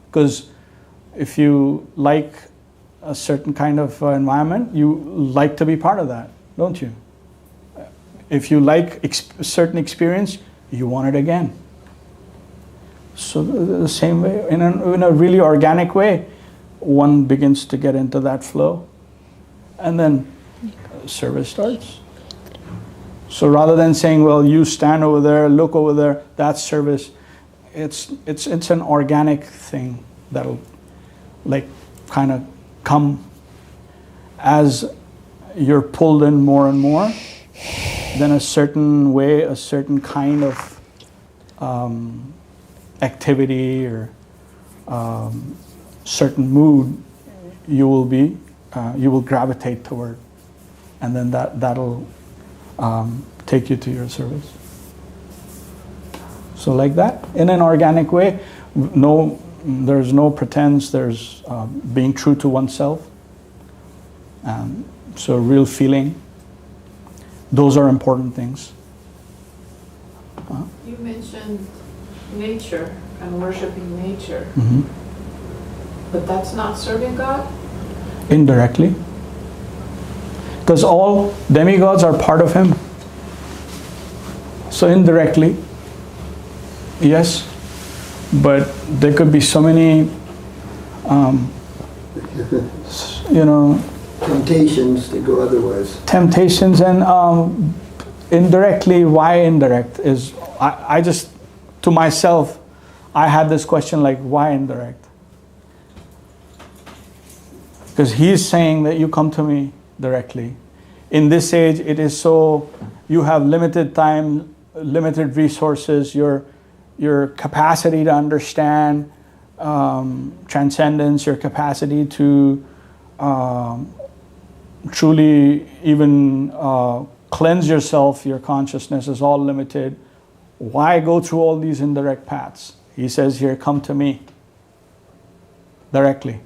because If you like a certain kind of environment, you like to be part of that, don't you? If you like a certain experience, you want it again. So the same way, in a really organic way, one begins to get into that flow, and then service starts. So rather than saying, well, you stand over there, look over there, that's service, it's an organic thing that'll like kind of come as you're pulled in more and more. Then a certain way, a certain kind of activity or certain mood you will gravitate toward, and then that'll take you to your service. So like that, in an organic way, there's no pretense, there's being true to oneself. So real feeling, those are important things. You mentioned nature and worshiping nature, Mm-hmm. but that's not serving God? Indirectly. Because all demigods are part of him. So indirectly, yes, but there could be so many, Temptations to go otherwise. temptations, and indirectly, why indirect is, I just, to myself, I had this question like, why indirect? Because he's saying that you come to me directly. In this age, it is so, you have limited time, limited resources, your capacity to understand transcendence, your capacity to truly even cleanse yourself, your consciousness is all limited. Why go through all these indirect paths? He says here, come to me directly.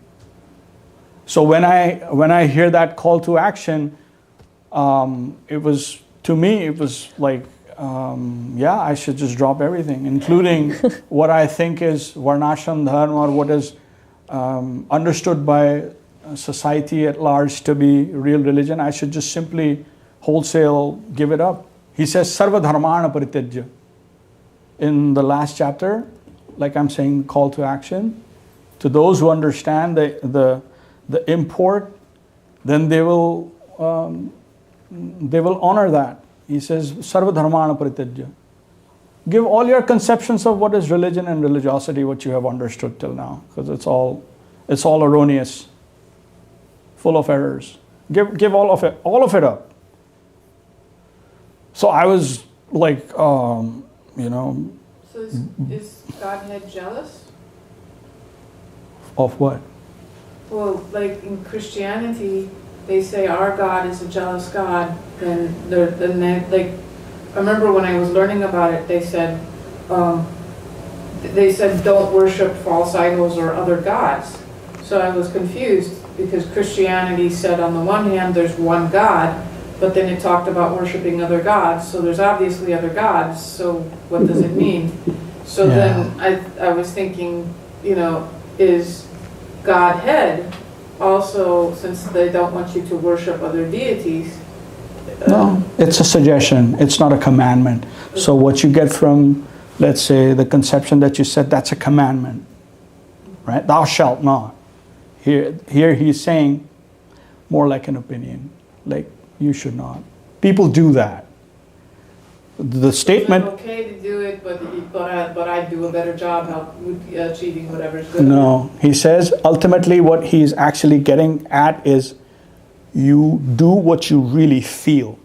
So when I hear that call to action, it was, to me, it was like, I should just drop everything, including what I think is varnashram dharma, or what is understood by society at large to be real religion. I should just simply wholesale give it up. He says, sarva dharmana paritejya. In the last chapter, like I'm saying, call to action. To those who understand the import, then they will honor that. He says, sarva dharmana paritejya. Give all your conceptions of what is religion and religiosity, what you have understood till now, because it's all erroneous, full of errors. Give all of it up. So I was like, So is Godhead jealous? Of what? Well, like in Christianity, they say our God is a jealous God. I remember when I was learning about it, they said don't worship false idols or other gods. So I was confused because Christianity said on the one hand there's one God, but then it talked about worshiping other gods. So there's obviously other gods. So what does it mean? So then I was thinking, is Godhead also, since they don't want you to worship other deities? No, it's a suggestion. It's not a commandment. So what you get from, let's say, the conception that you said, that's a commandment, right? Thou shalt not. Here he's saying more like an opinion, like you should not. People do that. The statement. It's okay to do it, but I do a better job achieving whatever is good. No, he says ultimately what he's actually getting at is you do what you really feel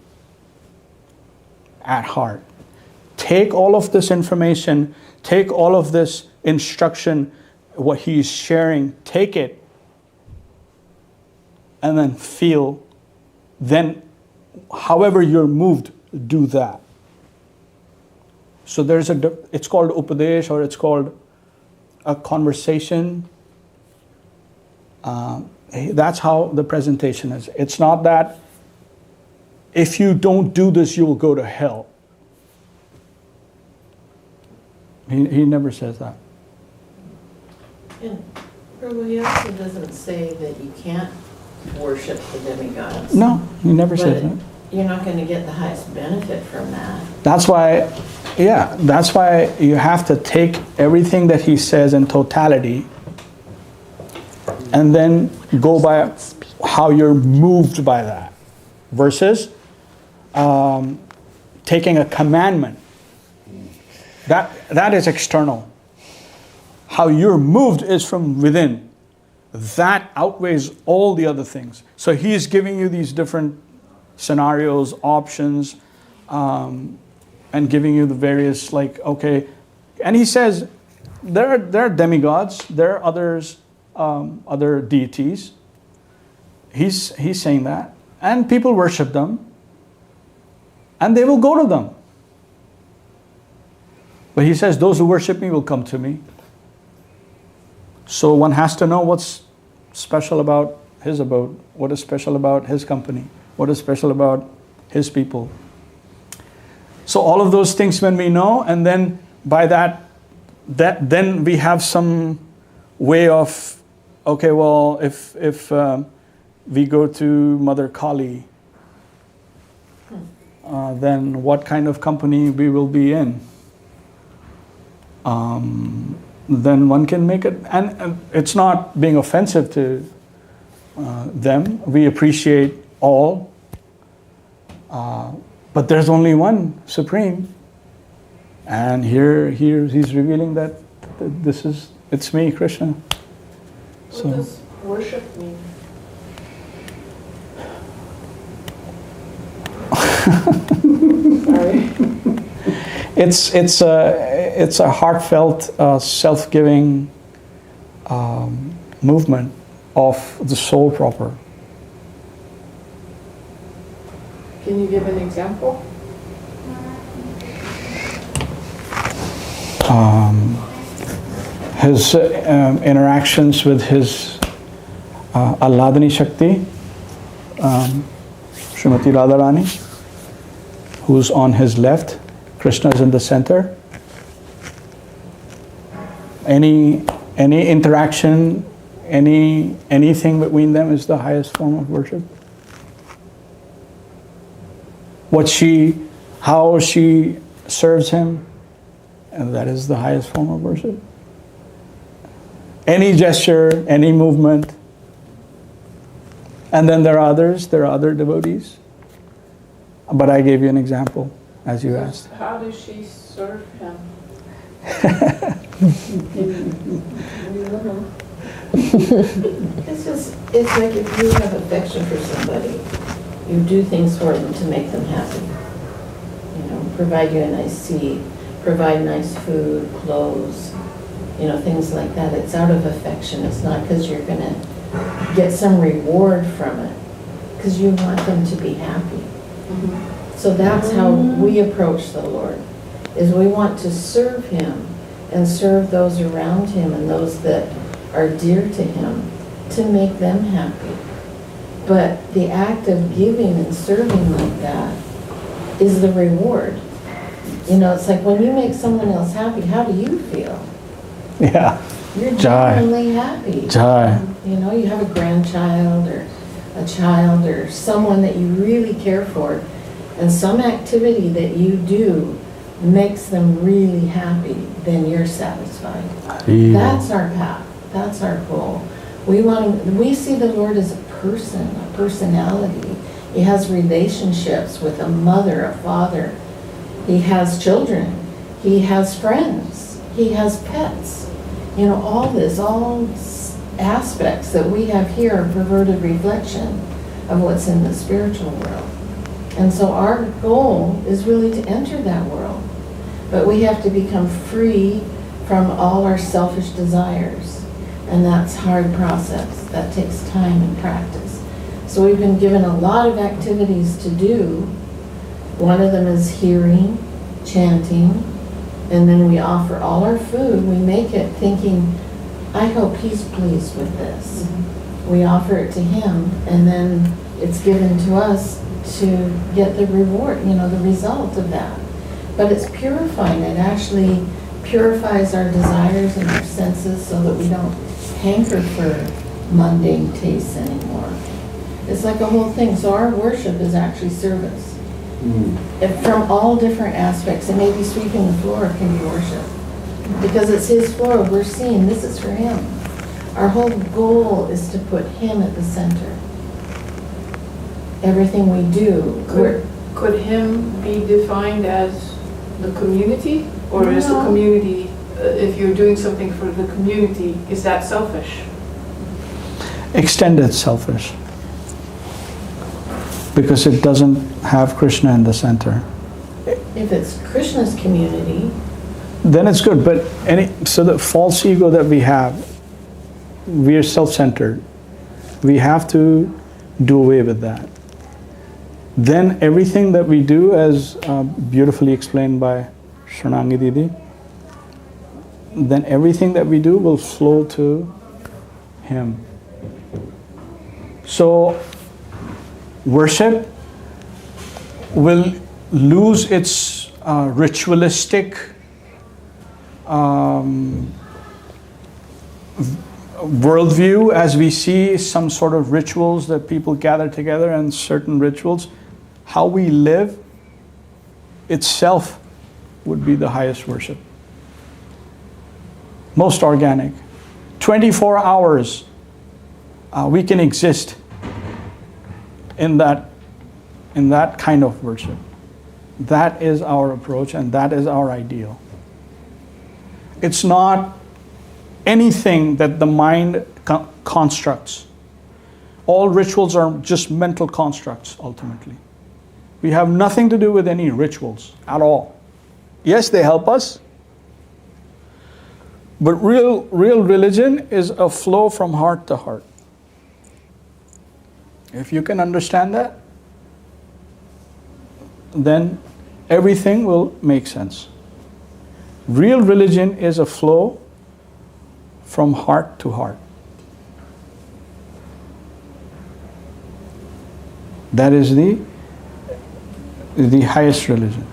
at heart. Take all of this information, take all of this instruction, what he's sharing, take it, and then feel, then however you're moved, do that. So it's called upadesh, or it's called a conversation. That's how the presentation is. It's not that if you don't do this, you will go to hell. And He never says that. Prabhu, he also doesn't say that you can't worship the demigods. No, he never says But that. you're not going to get the highest benefit from that. That's why, yeah, that's why you have to take everything that he says in totality and then go by how you're moved by that versus taking a commandment. That is external. How you're moved is from within. That outweighs all the other things. So he's giving you these different scenarios, options, and giving you the various, like, okay. And he says there are demigods, there are others, other deities. He's saying that. And people worship them. And they will go to them. But he says, those who worship me will come to me. So one has to know what's special about his abode, what is special about his company, what is special about his people. So all of those things when we know, and then by that then we have some way of, okay, well, if we go to Mother Kali, then what kind of company we will be in? Then one can make it, and it's not being offensive to them. We appreciate all, but there's only one Supreme, and here he's revealing that it's me, Krishna. What does worship mean? Sorry. It's a heartfelt, self-giving movement of the soul proper. Can you give an example? His interactions with his Alladini Shakti, Srimati Radharani, who's on his left. Krishna is in the center. Any interaction, anything between them is the highest form of worship. How she serves him, and that is the highest form of worship. Any gesture, any movement. And then there are others, there are other devotees. But I gave you an example, as you asked. How does she serve him? It's like if you have affection for somebody, you do things for them to make them happy. Provide you a nice seat, provide nice food, clothes, things like that. It's out of affection. It's not because you're going to get some reward from it, because you want them to be happy. Mm-hmm. So that's how we approach the Lord, is we want to serve Him and serve those around Him and those that are dear to Him to make them happy. But the act of giving and serving like that is the reward. It's like when you make someone else happy, how do you feel? Yeah. You're genuinely happy. Jai. You have a grandchild or a child or someone that you really care for, and some activity that you do makes them really happy, then you're satisfied. That's our path. That's our goal. We see the Lord as a person, a personality. He has relationships with a mother, a father. He has children. He has friends. He has pets. All aspects that we have here are perverted reflection of what's in the spiritual world. And so our goal is really to enter that world. But we have to become free from all our selfish desires. And that's a hard process. That takes time and practice. So we've been given a lot of activities to do. One of them is hearing, chanting, and then we offer all our food. We make it thinking, I hope He's pleased with this. Mm-hmm. We offer it to Him, and then it's given to us to get the reward, the result of that. But it's purifying. It actually purifies our desires and our senses so that we don't hanker for mundane tastes anymore. It's like a whole thing. So our worship is actually service. From all different aspects. And maybe sweeping the floor can be worship. Because it's his floor, we're seeing this is for him. Our whole goal is to put him at the center. Everything we do. Could him be defined as the community? Or is the No. community, if you're doing something for the community, is that selfish? Extended selfish. Because it doesn't have Krishna in the center. If it's Krishna's community, Then it's good, but so the false ego that we have, we are self-centered. We have to do away with that. Then everything that we do, as beautifully explained by Shranangi Didi, then everything that we do will flow to him. So worship will lose its ritualistic worldview as we see some sort of rituals that people gather together and certain rituals. How we live itself would be the highest worship. Most organic. 24 hours we can exist in that kind of worship. That is our approach and that is our ideal. It's not anything that the mind constructs. All rituals are just mental constructs, ultimately. We have nothing to do with any rituals at all. Yes, they help us, but real religion is a flow from heart to heart. If you can understand that, then everything will make sense. Real religion is a flow from heart to heart. That is the highest religion.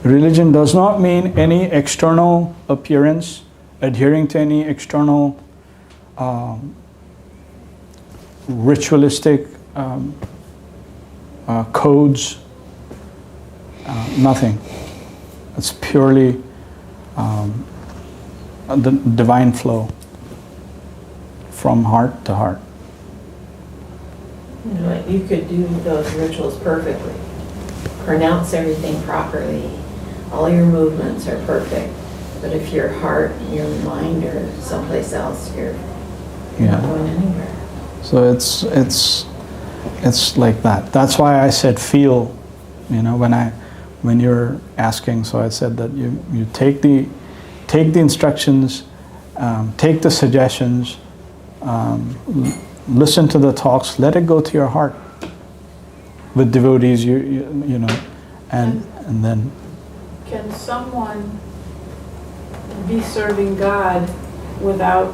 Religion does not mean any external appearance, adhering to any external ritualistic codes, nothing. It's purely the divine flow from heart to heart. you know, you could do those rituals perfectly, pronounce everything properly, all your movements are perfect, but if your heart and your mind are someplace else, you're not going anywhere. So it's like that. That's why I said feel, when you're asking, so I said that you take the instructions, take the suggestions, listen to the talks, let it go to your heart. With devotees, and then. Can someone be serving God without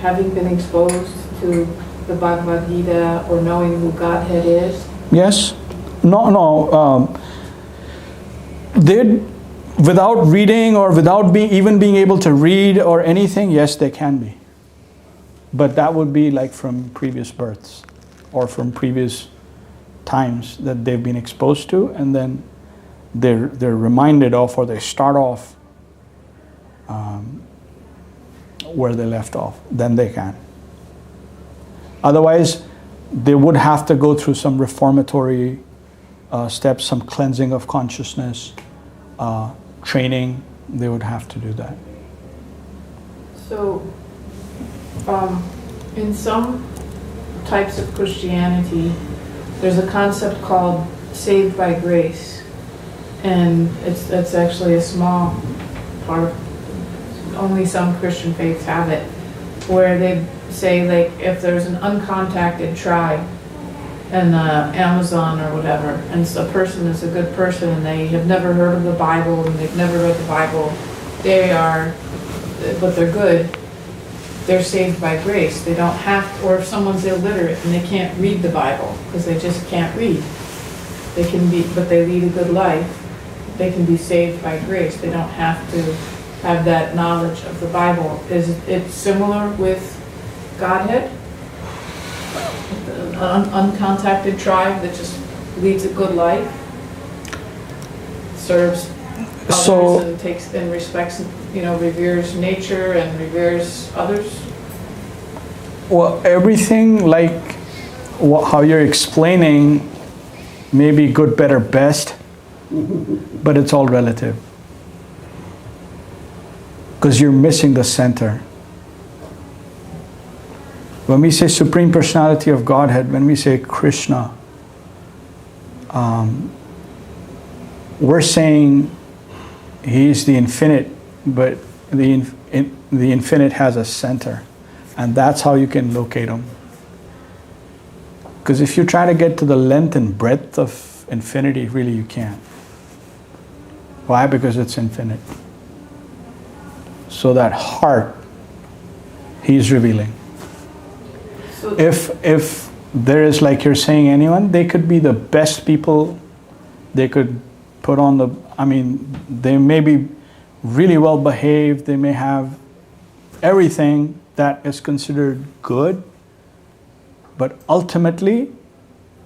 having been exposed to the Bhagavad Gītā or knowing who Godhead is? Yes. No. Without reading or without even being able to read or anything, yes, they can be. But that would be like from previous births or from previous times that they've been exposed to, and then they're reminded of, or they start off where they left off. Then they can. Otherwise, they would have to go through some reformatory steps, some cleansing of consciousness, training. They would have to do that. So, in some types of Christianity, there's a concept called saved by grace, and it's actually a small part of, only some Christian faiths have it, where they say, like, if there's an uncontacted tribe in the Amazon or whatever, and so a person is a good person and they have never heard of the Bible and they've never read the Bible, but they're good, they're saved by grace. They don't have to, or if someone's illiterate and they can't read the Bible because they just can't read, but they lead a good life, they can be saved by grace. They don't have to have that knowledge of the Bible. Is it similar with Godhead? An uncontacted tribe that just leads a good life, serves others and takes and respects, reveres nature and reveres others? Well, everything like how you're explaining may be good, better, best, but it's all relative. Because you're missing the center. When we say Supreme Personality of Godhead, when we say Krishna, we're saying He's the infinite, but the infinite has a center. And that's how you can locate Him. Because if you try to get to the length and breadth of infinity, really you can't. Why? Because it's infinite. So that heart, He's revealing. So If there is, like you're saying, anyone, they could be the best people, they could put on they may be really well behaved, they may have everything that is considered good, but ultimately,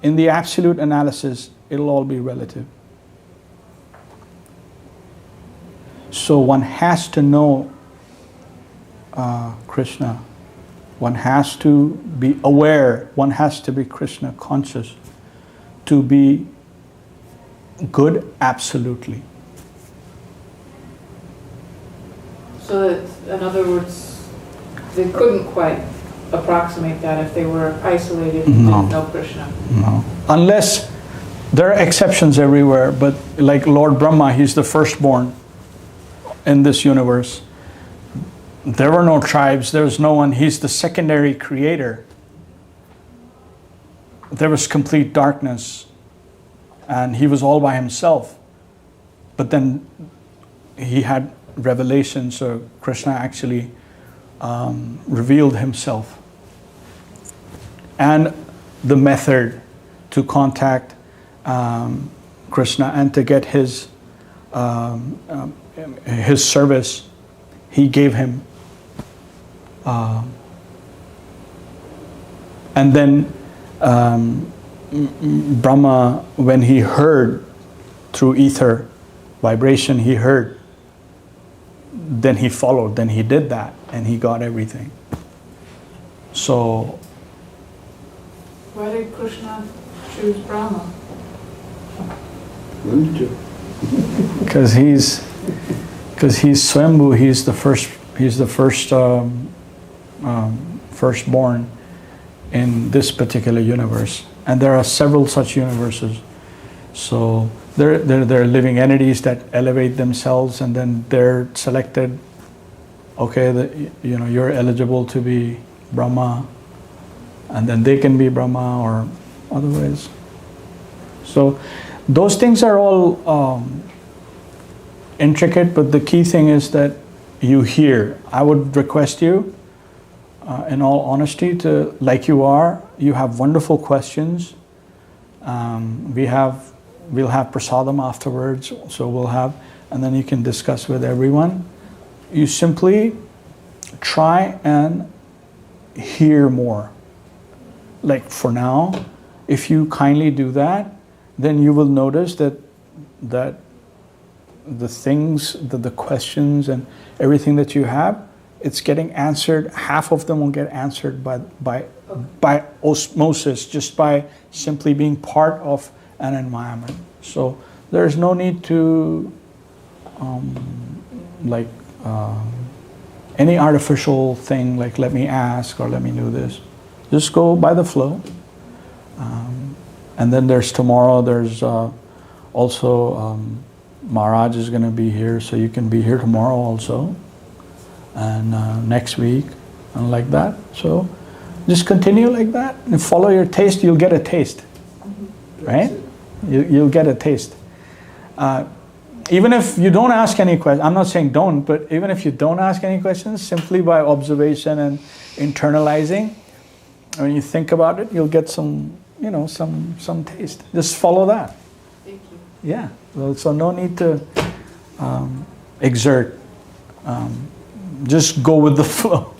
in the absolute analysis, it'll all be relative. So one has to know Krishna. One has to be aware. One has to be Krishna conscious to be good absolutely. So that, in other words, they couldn't quite approximate that if they were isolated and didn't know Krishna. No. Unless there are exceptions everywhere, but like Lord Brahma, he's the firstborn in this universe. There were no tribes, there was no one, he's the secondary creator. There was complete darkness and he was all by himself. But then he had revelation, so Krishna actually revealed himself. And the method to contact Krishna and to get his service, he gave him. And then Brahma, when he heard through ether vibration, he heard, then he followed, then he did that, and he got everything. So Why did Krishna choose Brahma? because he's Swambhu, he's the first firstborn in this particular universe, and there are several such universes. So they're living entities that elevate themselves, and then they're selected. Okay, you're eligible to be Brahma, and then they can be Brahma or otherwise. So those things are all intricate, but the key thing is that you hear. I would request you, in all honesty, to, like you are, you have wonderful questions. We'll have prasadam afterwards, so we'll have, and then you can discuss with everyone. You simply try and hear more. Like for now, if you kindly do that, then you will notice that the things, the questions and everything that you have, it's getting answered. Half of them will get answered by osmosis, just by simply being part of an environment. So there's no need to any artificial thing like let me ask or let me do this. Just go by the flow. And then there's tomorrow, there's also Mahārāj is going to be here, so you can be here tomorrow also. And next week, and like that. So just continue like that and follow your taste. You'll get a taste, right? You'll get a taste. Even if you don't ask any questions, I'm not saying don't, but even if you don't ask any questions, simply by observation and internalizing, when you think about it, you'll get some taste. Just follow that. Thank you. Yeah. So no need to exert. just go with the flow.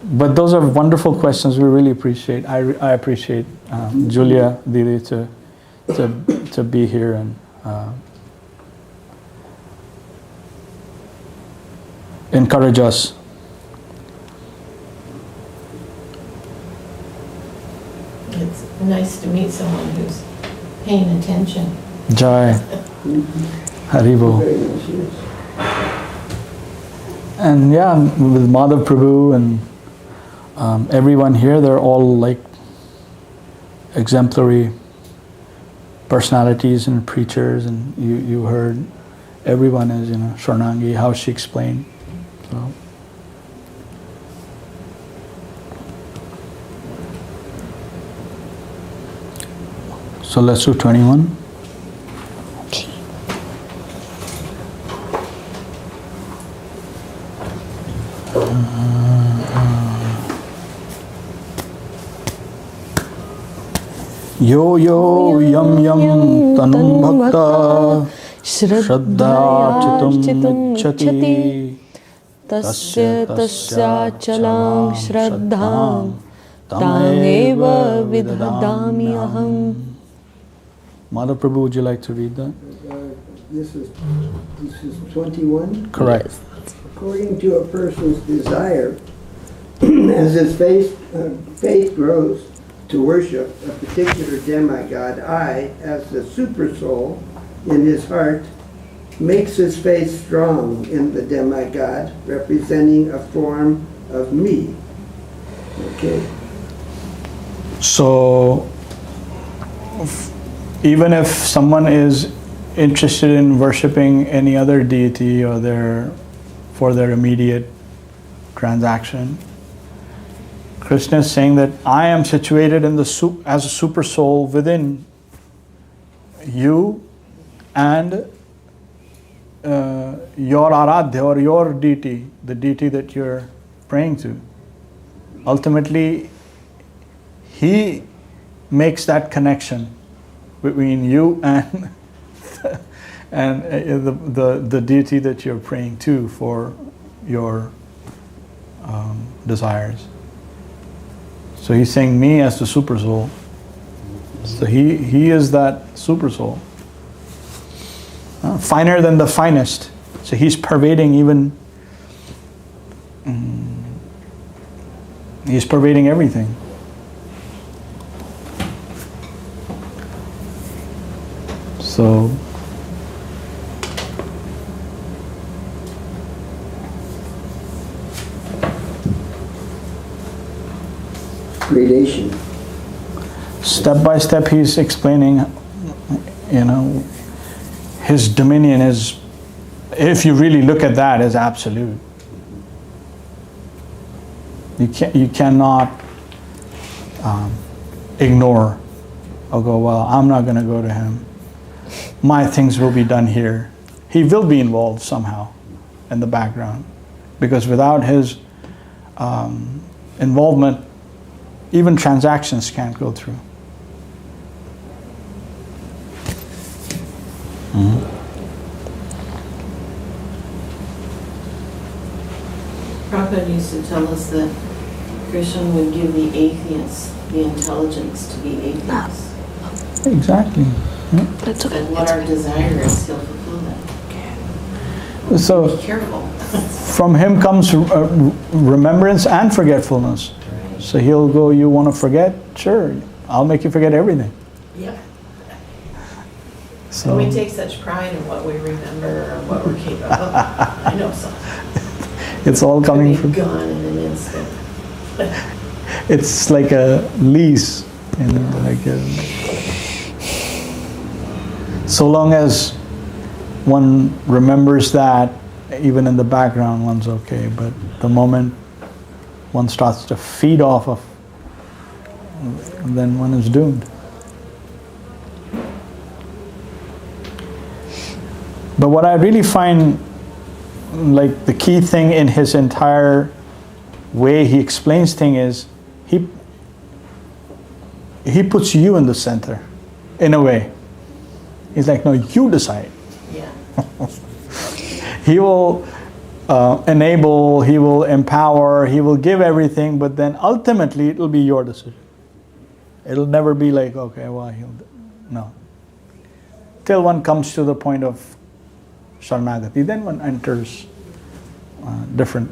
But those are wonderful questions. We really appreciate. I appreciate Julia, Didi, to be here and encourage us. It's nice to meet someone who's paying attention. Jai. Haribo. And yeah, with Madhav Prabhu and everyone here, they're all like exemplary personalities and preachers, and you heard everyone is, Shornangi, how she explained. So let's do 21. Okay. Yo yo yam yam tanum bhakta shraddha chitum ichchati tasya chalang shraddham tameva vidhadami aham. Madhav Prabhu, would you like to read that? This is 21? Correct. According to a person's desire, as his faith grows to worship a particular demigod, I, as the super soul in his heart, makes his faith strong in the demigod, representing a form of me. Okay. So, even if someone is interested in worshipping any other deity or for their immediate transaction, Krishna is saying that I am situated in as a super soul within you and your aradhya or your deity, the deity that you're praying to. Ultimately, he makes that connection between you and the deity that you're praying to for your desires. So he's saying me as the super soul. So he is that super soul. Finer than the finest. So he's pervading he's pervading everything. So gradation. Step by step he's explaining, his dominion is, if you really look at that, is absolute. You cannot ignore or go, well, I'm not going to go to him. My things will be done here. He will be involved somehow in the background, because without his involvement, even transactions can't go through. Prabhupada used to tell us that Krishna would give the atheists the intelligence to be atheists. Exactly. That's okay. And what our desire is, he'll fulfill that. So Be careful. from him comes remembrance and forgetfulness. So he'll go, you want to forget? Sure, I'll make you forget everything. Yeah. So And we take such pride in what we remember or what we're capable of. I know some. it's all coming Could be from, gone in an instant. it's like a lease, so long as one remembers that, even in the background, one's okay. But the moment one starts to feed off of, then one is doomed. But what I really find, like, the key thing in his entire way he explains things is he puts you in the center, in a way. He's like, no, you decide. Yeah. He will enable, he will empower, he will give everything, but then ultimately it will be your decision. It'll never be like, okay, well, no. Till one comes to the point of Sharanagati, then one enters different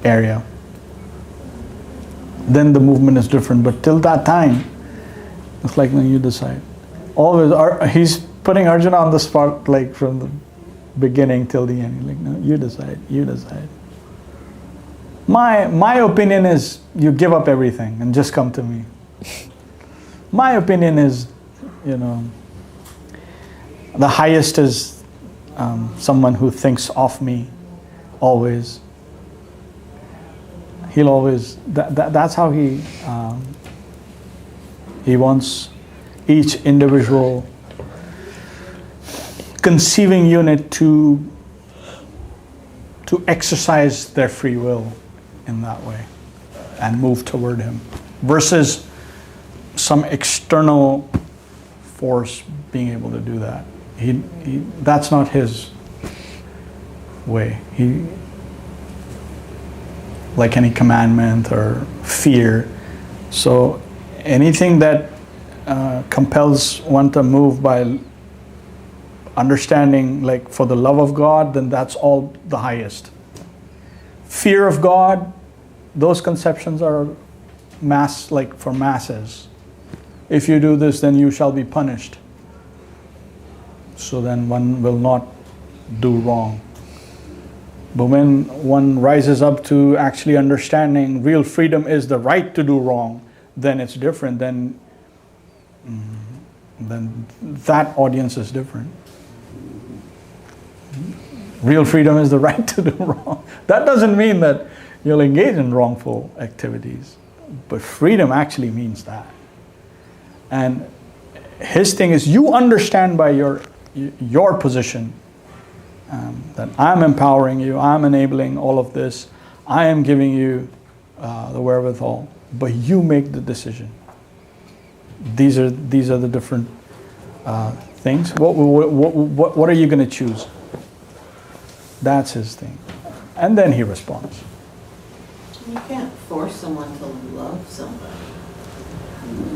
area. Then the movement is different, but till that time, it's like when you decide. Always, he's putting Arjuna on the spot, like from the beginning till the end. Like, no, you decide, you decide. My opinion is you give up everything and just come to me. My opinion is, the highest is someone who thinks of me always. He'll always, that's how he wants each individual conceiving unit to exercise their free will in that way and move toward him, versus some external force being able to do that. That's not his way. Like any commandment or fear. So anything that compels one to move by understanding, like for the love of God, then that's all the highest. Fear of God, those conceptions are like for masses. If you do this, then you shall be punished. So then one will not do wrong. But when one rises up to actually understanding real freedom is the right to do wrong, then it's different. Then that audience is different. Real freedom is the right to do wrong. That doesn't mean that you'll engage in wrongful activities. But freedom actually means that. And his thing is, you understand by your position that I'm empowering you, I'm enabling all of this, I am giving you the wherewithal, but you make the decision. These are the different things. What are you going to choose? That's his thing. And then he responds. You can't force someone to love somebody.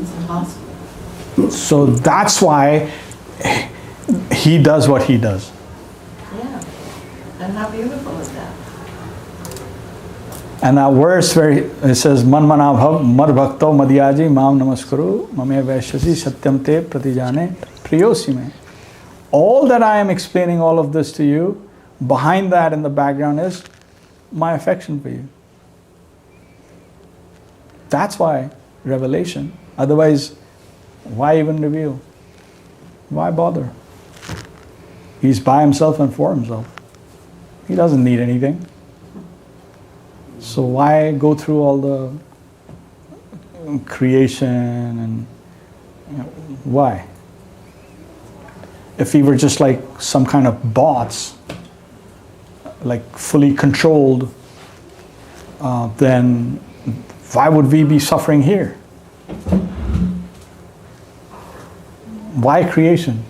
It's impossible. So that's why he does what he does. Yeah. And how beautiful is that? And that verse where it says, Man mana bhav mad bhakto madhyaji mam namaskuru mame vaishyasi satyam te pratijane priyosi me. All that I am explaining, all of this to you, behind that in the background is my affection for you. That's why revelation. Otherwise, why even reveal? Why bother? He's by himself and for himself. He doesn't need anything. So why go through all the creation and why? If we were just like some kind of bots, like fully controlled, then why would we be suffering here? Why creation?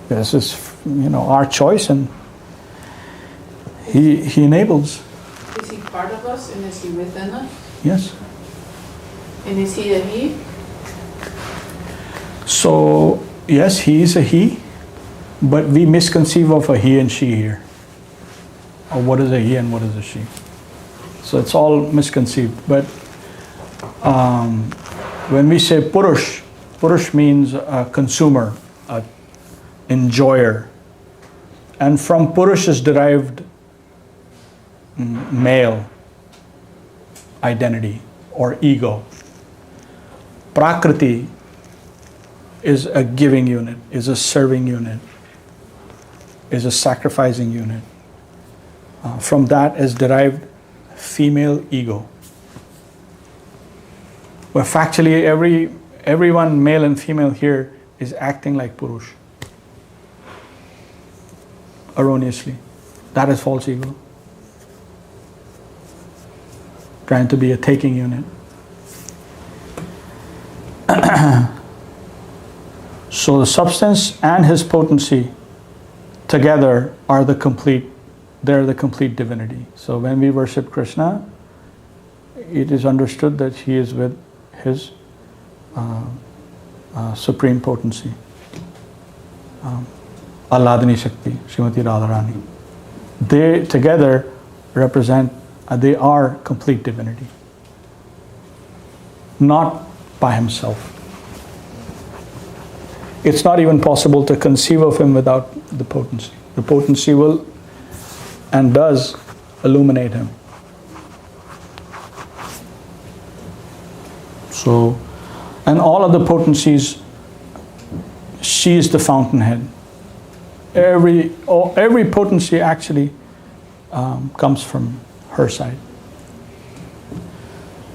This is, our choice, and he enables. Is he part of us, and is he within us? Yes. And is he a he? So, yes, he is a he, but we misconceive of a he and she here. Or what is a he and what is a she. So it's all misconceived. But when we say Purush, Purush means a consumer, an enjoyer. And from Purush is derived male identity or ego. Prakriti is a giving unit, is a serving unit, is a sacrificing unit. From that is derived female ego. But factually, everyone, male and female here, is acting like Purush. Erroneously. That is false ego. Trying to be a taking unit. So the substance and his potency together are the complete divinity. So when we worship Krishna, it is understood that he is with his supreme potency. Alladini Shakti, Srimati Radharani. They together represent, they are complete divinity. Not by himself. It's not even possible to conceive of him without the potency. The potency will and does illuminate him. So, and all of the potencies, she is the fountainhead. Every potency actually comes from her side.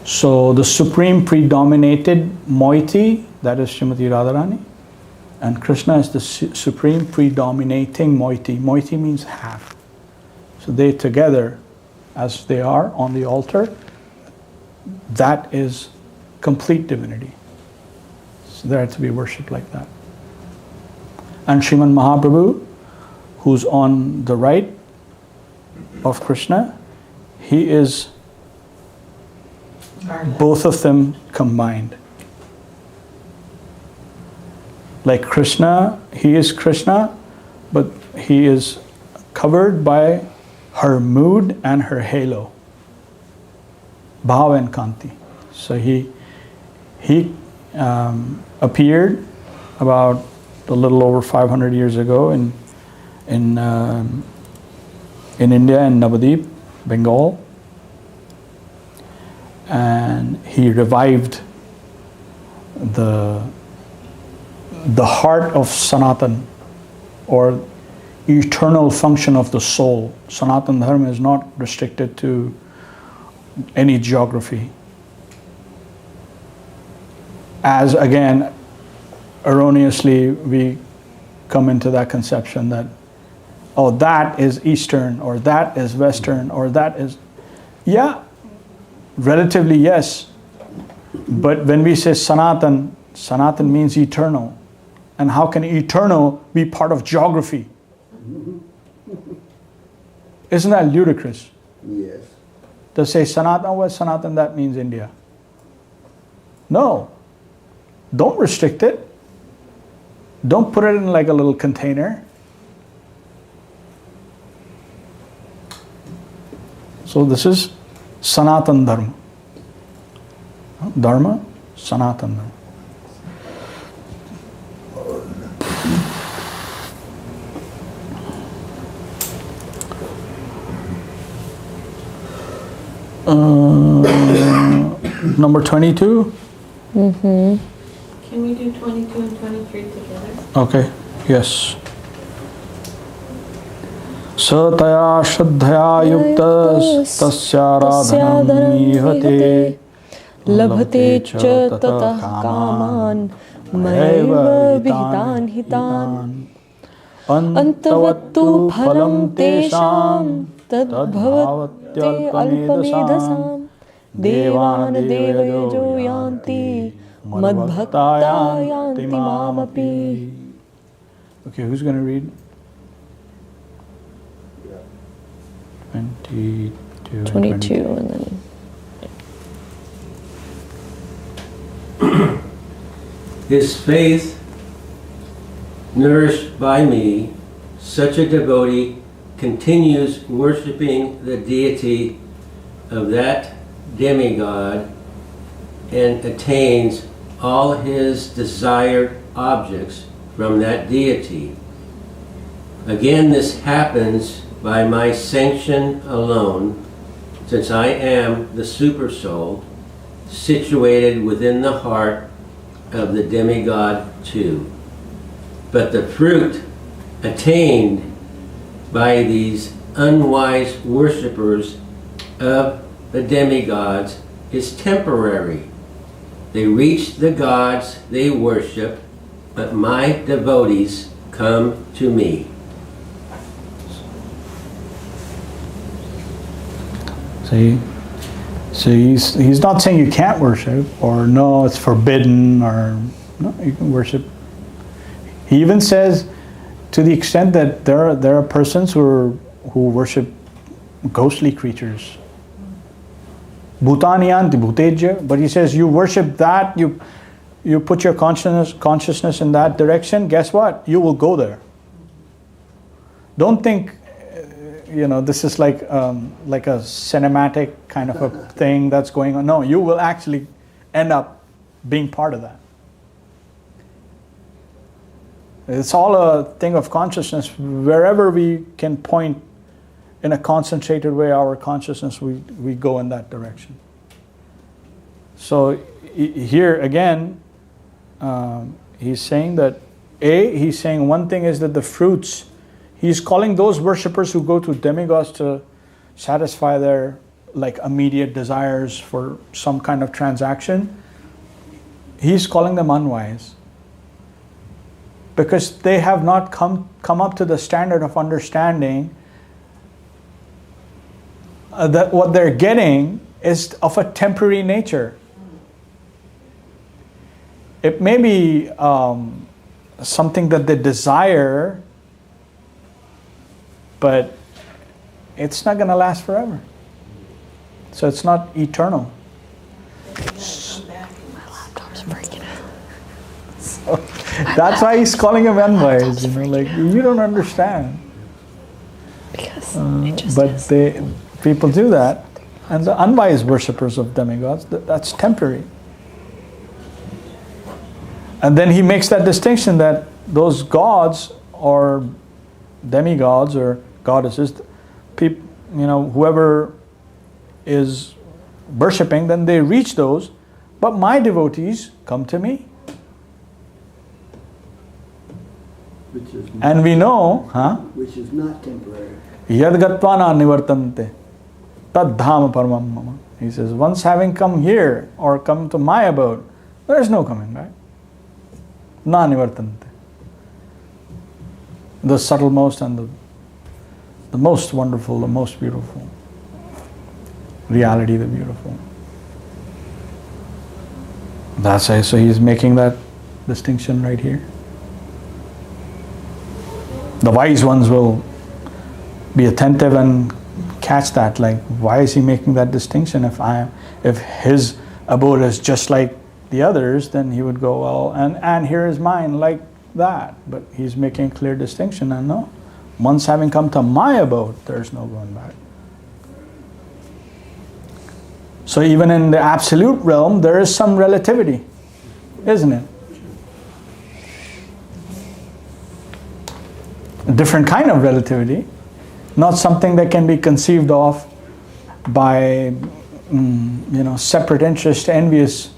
So the supreme predominated moiety, that is Srimati Radharani, and Krishna is the supreme predominating moiety. Moiety means half. So they together, as they are on the altar, that is complete divinity. So they are to be worshipped like that. And Srimad Mahaprabhu, who's on the right of Krishna, he is both of them combined. Like Krishna, he is Krishna, but he is covered by her mood and her halo, Bhava and Kanti. So he appeared about a little over 500 years ago in India, in Navadip, Bengal, and he revived the heart of Sanatan, or eternal function of the soul. Sanatan Dharma is not restricted to any geography. As again, erroneously we come into that conception that, oh, that is Eastern, or that is Western, or that is, yeah, relatively yes. But when we say Sanatan, Sanatan means eternal. And how can eternal be part of geography? Isn't that ludicrous? Yes. To say Sanatan was Sanatan, that means India. No. Don't restrict it. Don't put it in like a little container. So this is Sanatan Dharma. Dharma, Sanatan Dharma. Number 22. Can we do 22 and 23 together? Okay, yes. Sataya Shraddhaya Yuktas Tasyaradhanam Nihate Labhate cha tatah kaman Maiva vihitan hitan Antavattu phalam tesham Tadbhavate alpamedasam Devan devayo yanti Madbhakta yanti mamapi. Okay, who's going to read? 22 and then His faith, nourished by me, such a devotee continues worshiping the deity of that demigod and attains all his desired objects from that deity. Again, this happens by my sanction alone, since I am the super soul situated within the heart of the demigod too. But the fruit attained by these unwise worshippers of the demigods is temporary. They reach the gods they worship, but my devotees come to me. See? So he's not saying you can't worship, or no, it's forbidden, or no, you can worship. He even says, to the extent that there are persons who worship ghostly creatures. Bhutani yanti bhutejya. But he says, you worship that, you put your consciousness in that direction, guess what? You will go there. Don't think, this is like a cinematic kind of a thing that's going on. No, you will actually end up being part of that. It's all a thing of consciousness. Wherever we can point in a concentrated way our consciousness, we go in that direction. So here again, he's saying that he's saying one thing is that the fruits, he's calling those worshippers who go to demigods to satisfy their immediate desires for some kind of transaction, he's calling them unwise. Because they have not come up to the standard of understanding that what they're getting is of a temporary nature. It may be something that they desire, but it's not going to last forever. So it's not eternal. My laptop's breaking out. So that's why he's calling him unwise. You don't understand. Because it just but people do that, and the unwise worshippers of demigods, that's temporary. And then he makes that distinction that those gods or demigods or goddesses, whoever is worshipping, then they reach those, but my devotees come to me. And we know, which is not temporary. Yad gatvana nivartante tad dhama paramam mama. He says, once having come here or come to my abode, there is no coming back. Na nivartante. The subtlemost and the most wonderful, the most beautiful. Reality, the beautiful. That's why, so he's making that distinction right here. The wise ones will be attentive and catch that. Why is he making that distinction? If his abode is just like the others, then he would go, well, and here is mine like that. But he's making a clear distinction, and no, once having come to my abode, there's no going back. So even in the absolute realm, there is some relativity, isn't it? A different kind of relativity, not something that can be conceived of by separate interest, envious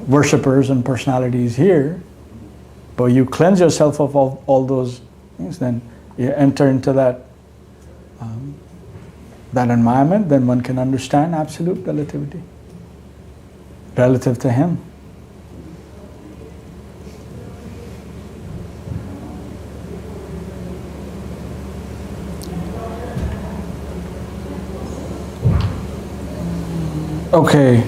worshippers and personalities here. But you cleanse yourself of all those things, then you enter into that environment, then one can understand absolute relativity relative to him. Okay.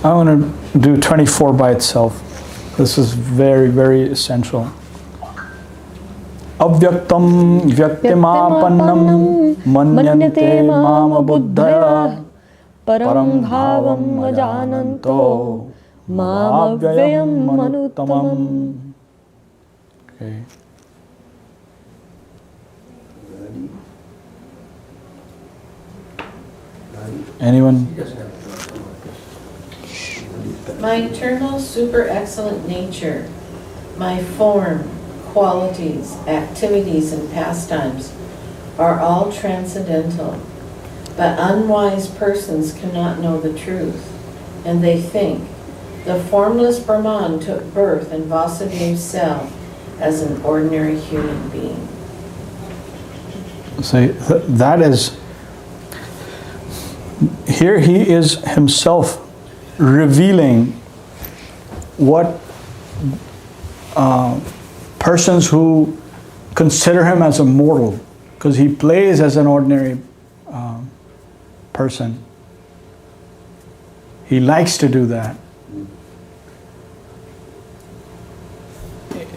I want to do 24 by itself. This is very, very essential. Avyaktam vyaktimapannam manyante mama buddhaya param bhavam ajananto mamavyayam manuttamam. Okay. Anyone? My eternal, super excellent nature, my form, qualities, activities, and pastimes are all transcendental, but unwise persons cannot know the truth, and they think the formless Brahman took birth in Vasudev's cell as an ordinary human being. So that is, here he is himself revealing what persons who consider him as a mortal, because he plays as an ordinary person. He likes to do that.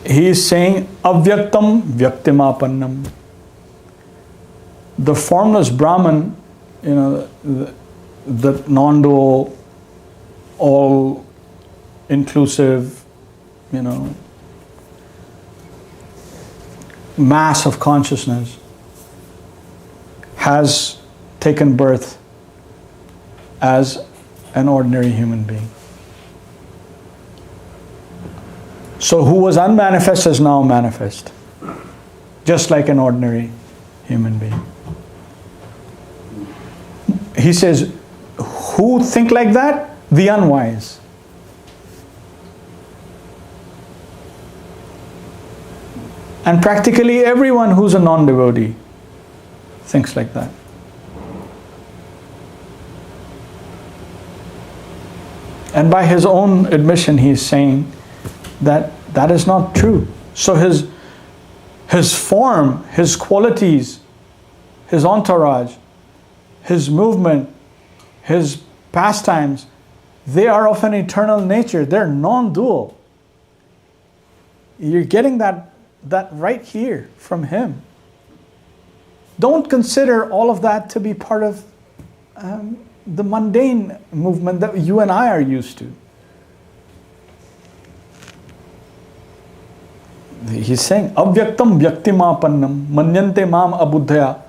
he is saying avyaktam vyaktimapannam. The formless Brahman, the non-dual, all-inclusive, mass of consciousness has taken birth as an ordinary human being. So who was unmanifest is now manifest, just like an ordinary human being. He says, who think like that? The unwise. And practically everyone who's a non-devotee thinks like that. And by his own admission, he is saying that that is not true. So his form, his qualities, his entourage, his movement, his pastimes, they are of an eternal nature. They're non-dual. You're getting that right here from him. Don't consider all of that to be part of the mundane movement that you and I are used to. He's saying, avyaktam vyaktimapannam manyante mam abuddhaya.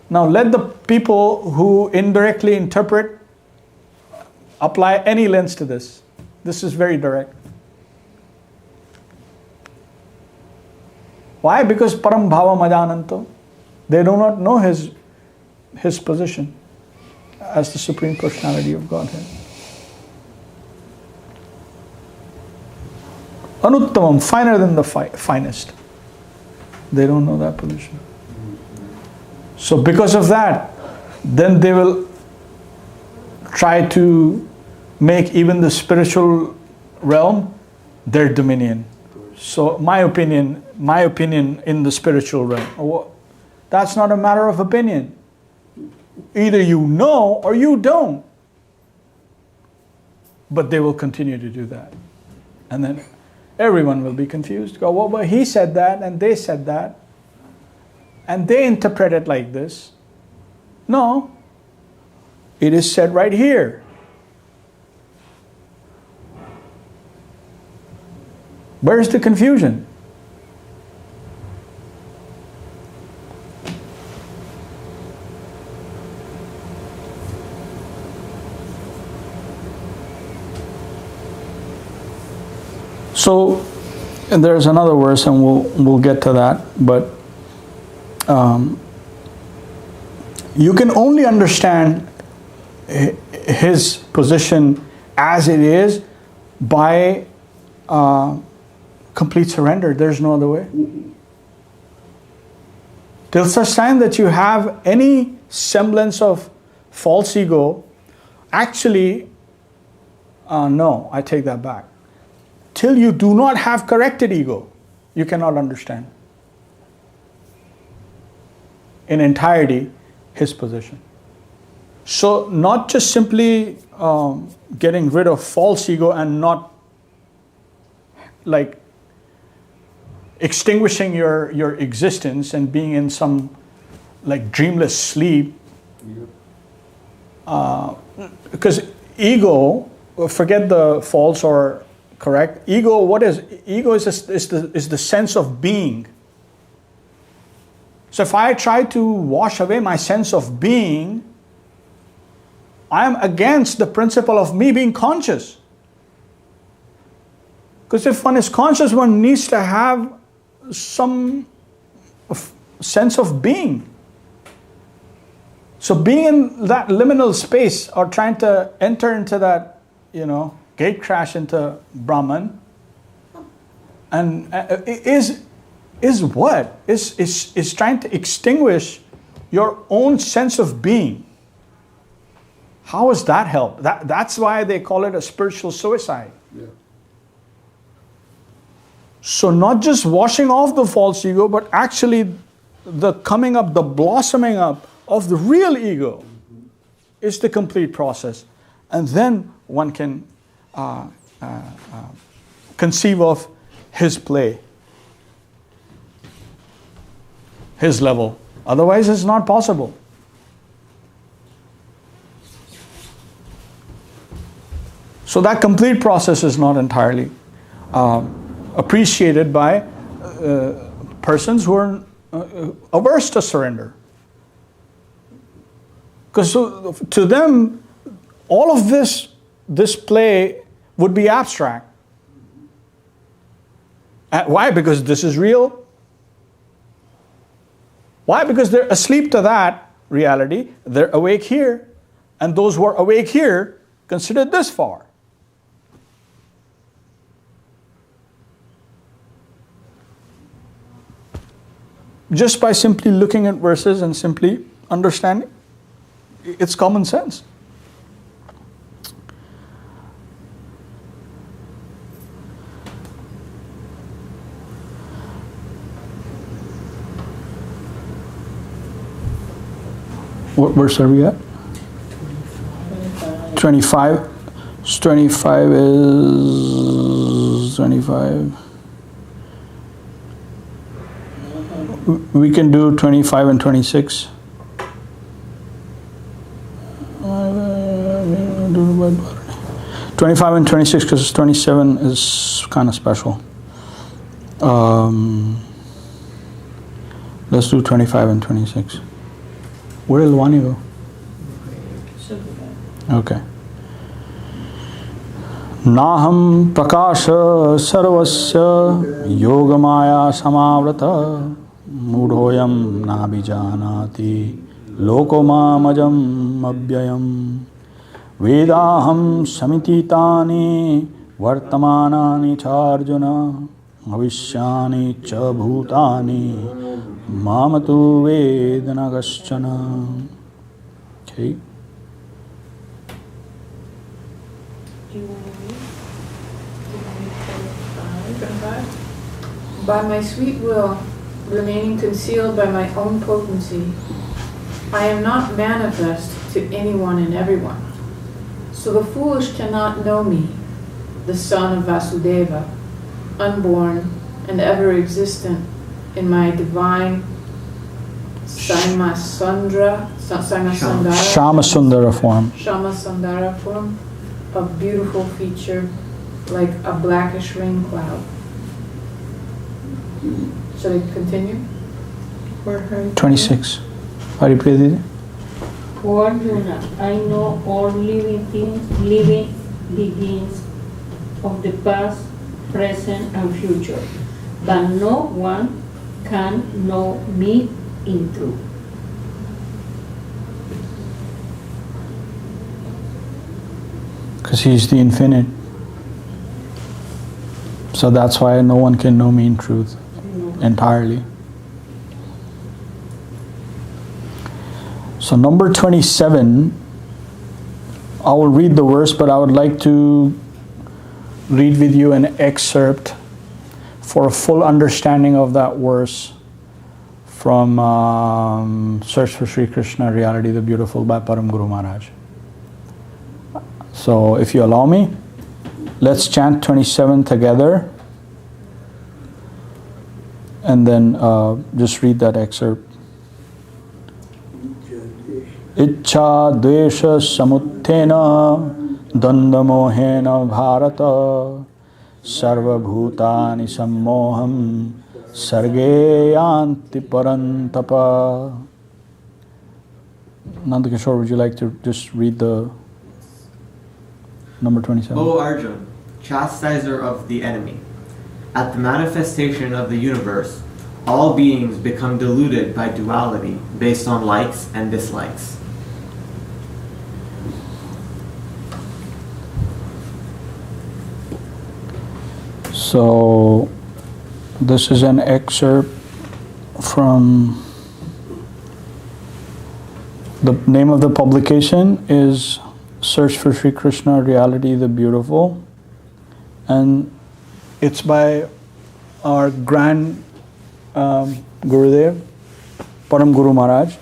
Now let the people who indirectly interpret apply any lens to this. This is very direct. Why? Because param bhava majananto. They do not know his position as the Supreme Personality of Godhead. Anuttamam, finer than the finest. They don't know that position. So because of that, then they will try to make even the spiritual realm their dominion. So my opinion in the spiritual realm. That's not a matter of opinion. Either you know or you don't. But they will continue to do that. And then everyone will be confused. Go, well, but he said that and they said that. And they interpret it like this. No. It is said right here. Where's the confusion? So, and there's another verse, and we'll get to that. But you can only understand his position as it is by complete surrender. There's no other way. Till such time that you have any semblance of false ego, actually, no, I take that back. Till you do not have corrected ego, you cannot understand in entirety his position. So not just simply getting rid of false ego and not like extinguishing your existence and being in some like dreamless sleep. Because ego, forget the false or correct. Ego, what is? Ego is the sense of being. So if I try to wash away my sense of being, I am against the principle of me being conscious. Because if one is conscious, one needs to have some sense of being. So being in that liminal space or trying to enter into that, gate crash into Brahman, and is what? Is trying to extinguish your own sense of being. How does that help? That's why they call it a spiritual suicide. Yeah. So not just washing off the false ego, but actually the coming up, the blossoming up of the real ego is the complete process. And then one can conceive of his play, his level. Otherwise, it's not possible. So that complete process is not entirely appreciated by persons who are averse to surrender. Because to them, all of this play would be abstract. Why? Because this is real. Why? Because they're asleep to that reality. They're awake here. And those who are awake here consider this far. Just by simply looking at verses and simply understanding, it's common sense. What verse are we at? 25. 25 is 25. We can do 25 and 26. 25 and 26 because 27 is kind of special. Let's do 25 and 26. Where will Wani go? Okay. Naham prakasha sarvasya yogamaya samavrata mudhoyam nabijanati lokomamajam abhyayam vedaham samititani vartamanani charjuna bhavishyani cha bhutani mamatu vedanagaschana. Okay. By my sweet will, remaining concealed by my own potency, I am not manifest to anyone and everyone. So the foolish cannot know me, the son of Vasudeva, unborn and ever existent in my divine Shyamasundara form of beautiful feature like a blackish rain cloud. Shall I continue? 26. Hari Prabhu. O Arjuna, I know all living beings of the past, present, and future, but no one can know me in truth. Because He's the infinite. So that's why no one can know me in truth entirely. So number 27, I will read the verse, but I would like to read with you an excerpt for a full understanding of that verse from Search for Sri Krishna, Reality the Beautiful by Param Guru Mahārāj. So if you allow me, let's chant 27 together and then just read that excerpt. Ichcha dvesha samuttena dandamohena bharata sarva bhutani sammoham sarge yanti parantapa. Nandakishore, would you like to just read the number 27? O Arjuna, chastiser of the enemy, at the manifestation of the universe, all beings become deluded by duality based on likes and dislikes. So, this is an excerpt from the name of the publication is Search for Sri Krishna, Reality the Beautiful, and it's by our grand Gurudev, Param Guru Mahārāj,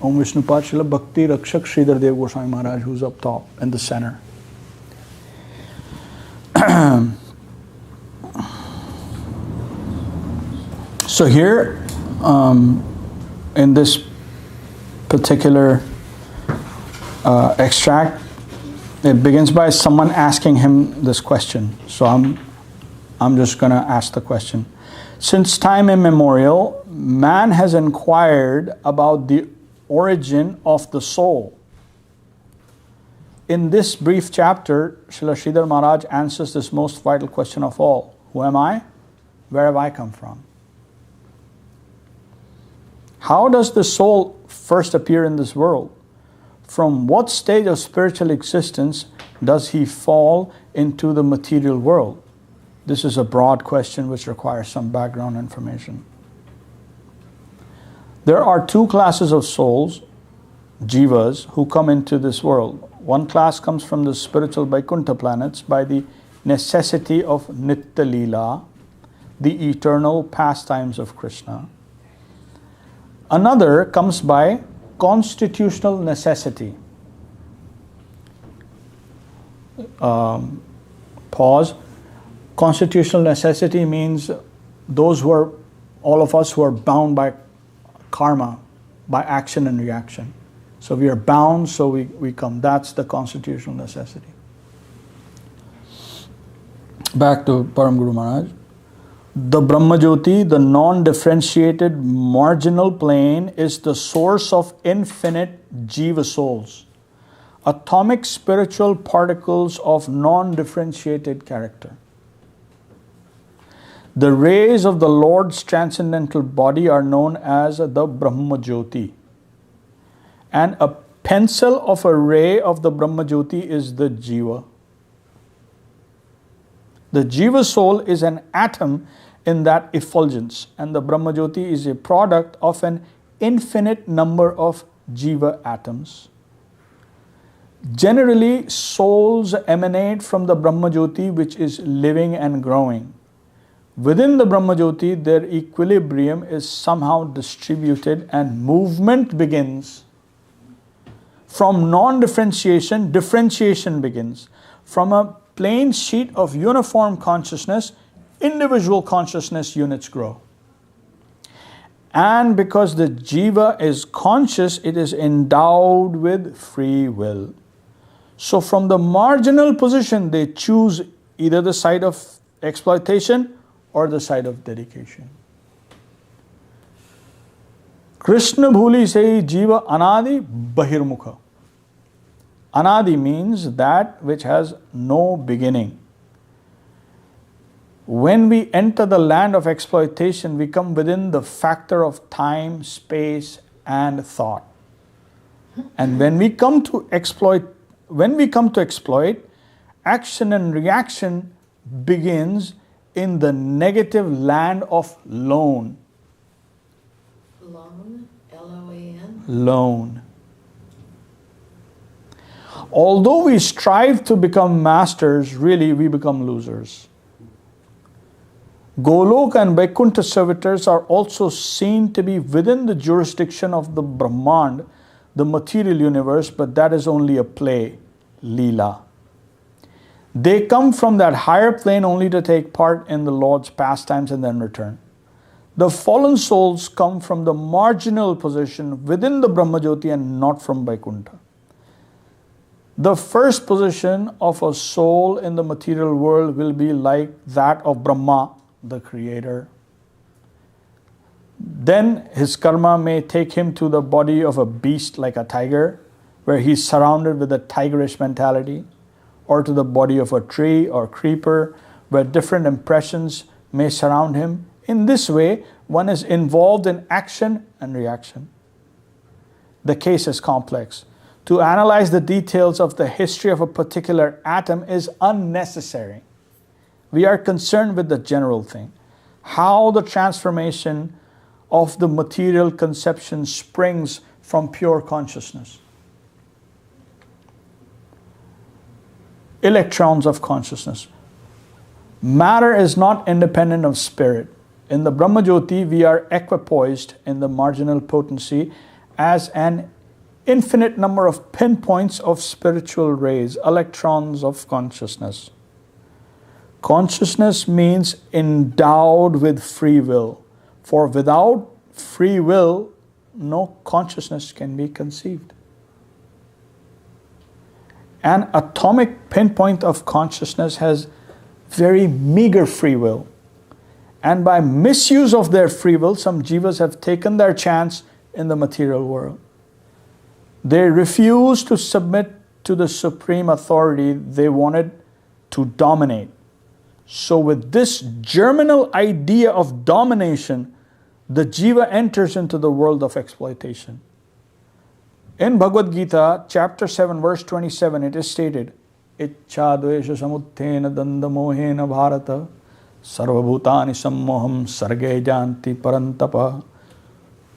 Om Vishnupad Śrila Bhaktī Rakshak Srīdhar Goswāmī Mahārāj, who's up top in the center. So here, in this particular extract, it begins by someone asking him this question. So I'm just going to ask the question. Since time immemorial, man has inquired about the origin of the soul. In this brief chapter, Srila Srīdhar Mahārāj answers this most vital question of all. Who am I? Where have I come from? How does the soul first appear in this world? From what stage of spiritual existence does he fall into the material world? This is a broad question which requires some background information. There are two classes of souls, jivas, who come into this world. One class comes from the spiritual Vaikuntha planets by the necessity of Nitya Leela, the eternal pastimes of Krishna. Another comes by constitutional necessity. Pause. Constitutional necessity means those who are, all of us who are bound by karma, by action and reaction. So we are bound, so we come. That's the constitutional necessity. Back to Param Guru Mahārāj. The Brahma Jyoti, the non-differentiated marginal plane, is the source of infinite jiva souls, atomic spiritual particles of non-differentiated character. The rays of the Lord's transcendental body are known as the Brahma Jyoti. And a pencil of a ray of the Brahma Jyoti is the jiva. The jiva soul is an atom in that effulgence, and the Brahma Jyoti is a product of an infinite number of jiva atoms. Generally, souls emanate from the Brahma Jyoti, which is living and growing. Within the Brahma Jyoti, their equilibrium is somehow distributed and movement begins. From non-differentiation, differentiation begins. From a plain sheet of uniform consciousness, individual consciousness units grow. And because the jiva is conscious, it is endowed with free will. So from the marginal position, they choose either the side of exploitation or the side of dedication. Krishna bhuli se jiva anadi bahirmukha. Anadi means that which has no beginning. When we enter the land of exploitation, we come within the factor of time, space, and thought. And when we come to exploit, action and reaction begins in the negative land of lone. Lone, L-O-A-N? Lone. Although we strive to become masters, really we become losers. Goloka and Vaikuntha servitors are also seen to be within the jurisdiction of the Brahmand, the material universe, but that is only a play, Leela. They come from that higher plane only to take part in the Lord's pastimes and then return. The fallen souls come from the marginal position within the Brahma Jyoti and not from Vaikuntha. The first position of a soul in the material world will be like that of Brahma, the creator. Then his karma may take him to the body of a beast like a tiger, where he is surrounded with a tigerish mentality, or to the body of a tree or creeper, where different impressions may surround him. In this way, one is involved in action and reaction. The case is complex. To analyze the details of the history of a particular atom is unnecessary. We are concerned with the general thing, how the transformation of the material conception springs from pure consciousness. Electrons of consciousness. Matter is not independent of spirit. In the Brahma Jyoti, we are equipoised in the marginal potency as an infinite number of pinpoints of spiritual rays, electrons of consciousness. Consciousness means endowed with free will. For without free will, no consciousness can be conceived. An atomic pinpoint of consciousness has very meager free will. And by misuse of their free will, some jivas have taken their chance in the material world. They refuse to submit to the supreme authority they wanted to dominate. So with this germinal idea of domination, the jiva enters into the world of exploitation. In Bhagavad Gītā, chapter 7, verse 27, it is stated, Ichchā dvesha samuttena dandamohena bharata sarvabhutani sammoham sarge janti parantapa.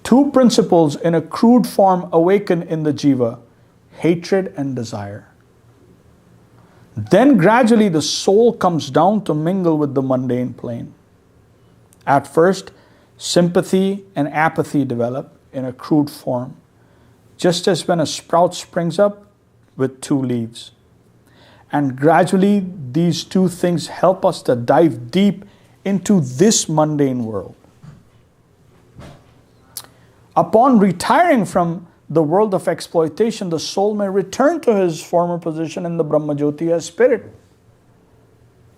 Two principles in a crude form awaken in the jiva, hatred and desire. Then gradually the soul comes down to mingle with the mundane plane. At first, sympathy and apathy develop in a crude form, just as when a sprout springs up with two leaves. And gradually these two things help us to dive deep into this mundane world. Upon retiring from the world of exploitation, the soul may return to his former position in the Brahmajyoti as spirit.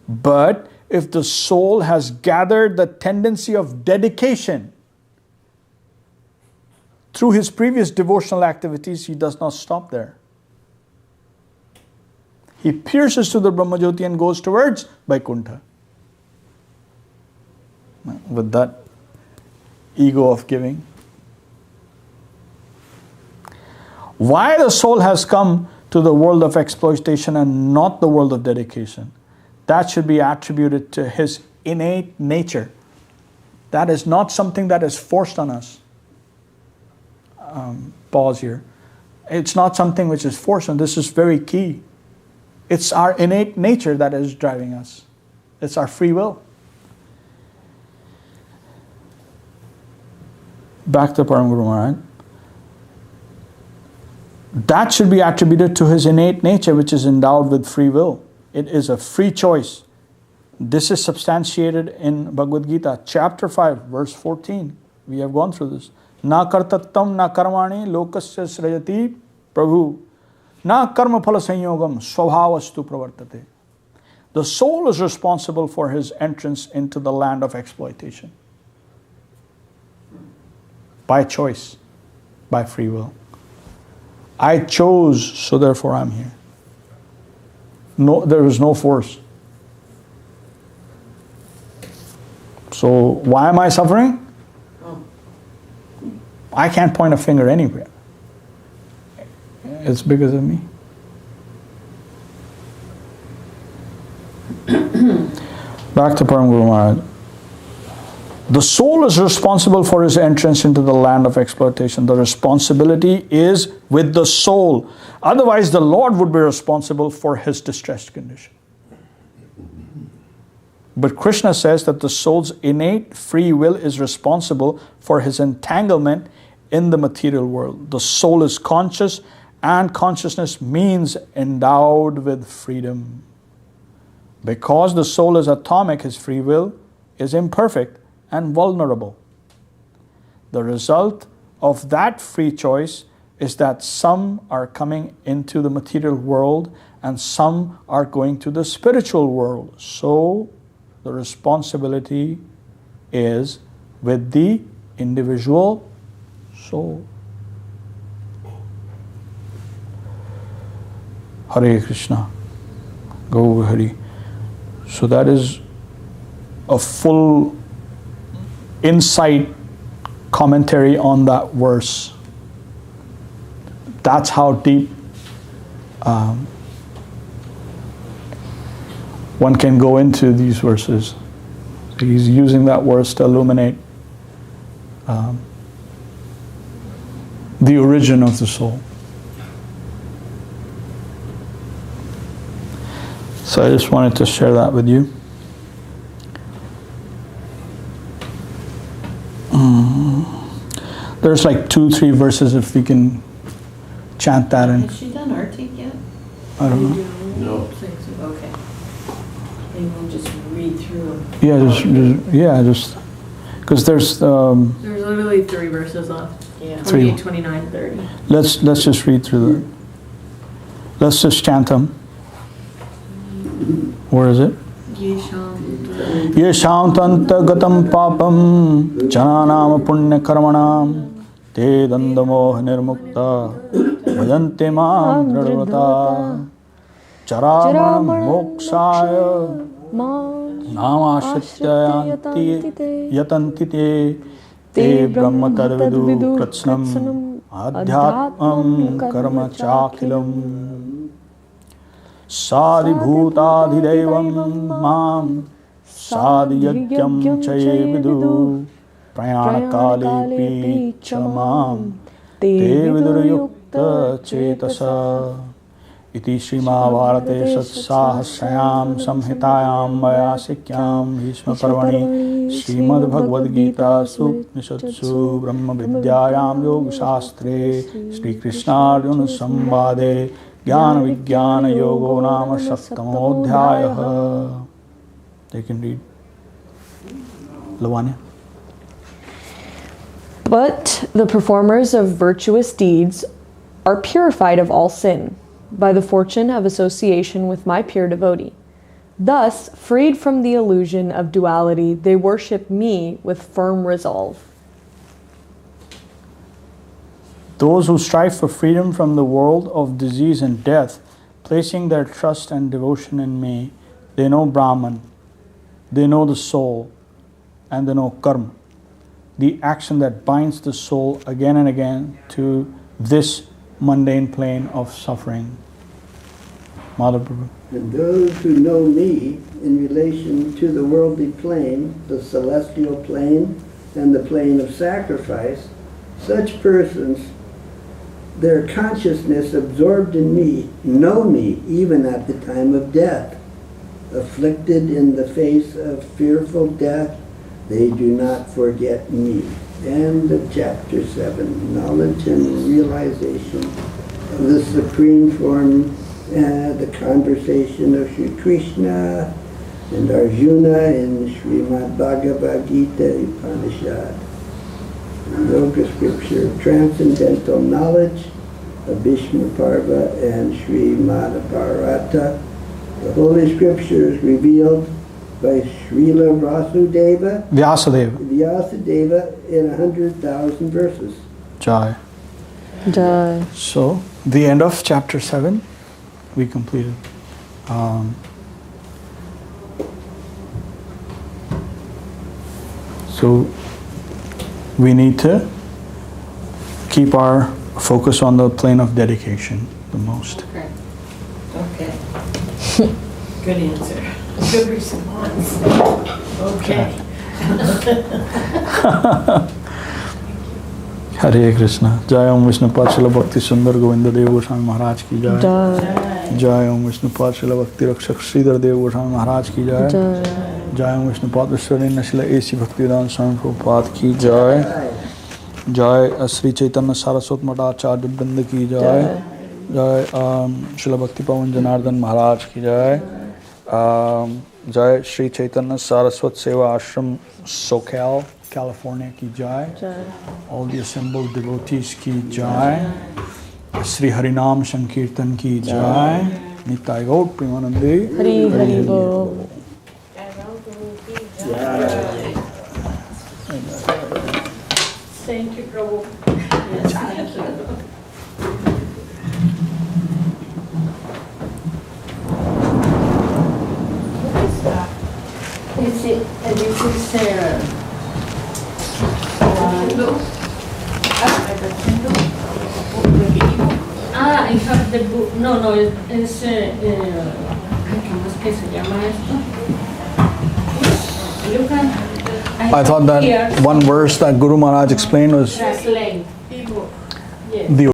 But if the soul has gathered the tendency of dedication through his previous devotional activities, he does not stop there. He pierces to the Brahmajyoti and goes towards Vaikuntha. With that ego of giving. Why the soul has come to the world of exploitation and not the world of dedication, that should be attributed to his innate nature. That is not something that is forced on us. Pause here. It's not something which is forced on. This is very key. It's our innate nature that is driving us. It's our free will. Back to Param Guru Mahārāj. That should be attributed to his innate nature, which is endowed with free will. It is a free choice. This is substantiated in Bhagavad Gītā, chapter 5, verse 14. We have gone through this. Na kartattam na karmani lokasya srayati Prabhu. Na karma phala sanyogam svabhavastu pravartate. The soul is responsible for his entrance into the land of exploitation. By choice, by free will. I chose, so therefore I'm here. No, there is no force. So why am I suffering? I can't point a finger anywhere. It's because of me. Back to Param Guru Mahārāj. The soul is responsible for his entrance into the land of exploitation. The responsibility is with the soul. Otherwise, the Lord would be responsible for his distressed condition. But Krishna says that the soul's innate free will is responsible for his entanglement in the material world. The soul is conscious, and consciousness means endowed with freedom. Because the soul is atomic, his free will is imperfect and vulnerable. The result of that free choice is that some are coming into the material world and some are going to the spiritual world. So the responsibility is with the individual soul. Hare Krishna. Go Hari. So that is a full insight commentary on that verse. That's how deep one can go into these verses. So he's using that verse to illuminate the origin of the soul. So I just wanted to share that with you. There's like 2-3 verses if we can chant that. And has she done Arctic yet? I don't know. No. Okay. Maybe we'll just read through them. Yeah, just Because there's literally 3 verses left. Yeah. 28, 29, 30. let's just read through them. Let's just chant them. Where is it? Yesham tantagatam papam jananam punya karmanam te dandamoh nirmukta bhajante mam dridvrata charamam mokshaya namashrityanti yatanti te brahma tarvidu kritsnam adhyatmam karma chakhilam Sadhibhutadhidevam mam sadhyagyam chaye vidu prayanakale pichamam te vidurayukta cetasa iti Śrīmad Satsahasrayam samhitayam vayasikyam bhishma parvani Śrīmad Bhagavad Gītā supnishatsu brahma vidyayam yoga shastre Shri Krishna Arjuna samvade Jñāna-vijñāna-yoga nama saptamodhyāyah. They can read. Lavanya. But the performers of virtuous deeds are purified of all sin by the fortune of association with my pure devotee. Thus, freed from the illusion of duality, they worship me with firm resolve. Those who strive for freedom from the world of disease and death, placing their trust and devotion in me, they know Brahman, they know the soul, and they know karma, the action that binds the soul again and again to this mundane plane of suffering. Madhav Prabhu. And those who know me in relation to the worldly plane, the celestial plane, and the plane of sacrifice, such persons, their consciousness absorbed in me, know me even at the time of death. Afflicted in the face of fearful death, they do not forget me. End of chapter 7. Knowledge and realization of the supreme form, the conversation of Sri Krishna and Arjuna in Śrīmad Bhagavad Gītā Upanishad. Yoga scripture, transcendental knowledge of Bhishma Parva and Śrīmad Bharata. The Holy Scriptures revealed by Śrila Vyasadeva in 100,000 verses. Jai. Jai. So, the end of chapter 7, we completed. So, we need to keep our focus on the plane of dedication the most. Okay. Good answer. Good response. Okay. Hare Krishna. Jai Om Vishnupad Śrīla Bhaktī Sundar Govinda Dev Goswāmī Mahārāj ki jai. Jai Om Vishnupad Śrīla Bhaktī Rakshak Srīdhar Dev Goswāmī Mahārāj ki jai. Jai Om Vishnupad Vishwarena Śrila A.C. Bhaktivedanta Swami Prabhupada ki jai. Jai Sri Chaitanya Saraswat Madhacharya Vrinda ki jai. Jai Śrila Bhakti Pavan Janardhan Mahārāj ki jai. Jai Sri Chaitanya Saraswat Seva Ashram Soquel, California ki jai. All the assembled devotees ki jai. Sri Harinam Sankirtan ki jai. Nitai Gaur Premanande. Hari Hari Bol. Thank you, Prabhu. Yes, thank you. This is I have the book. No, es ¿cómo es que se llama esto? You can. I thought that one verse that Guru Maharaj explained was Translate. the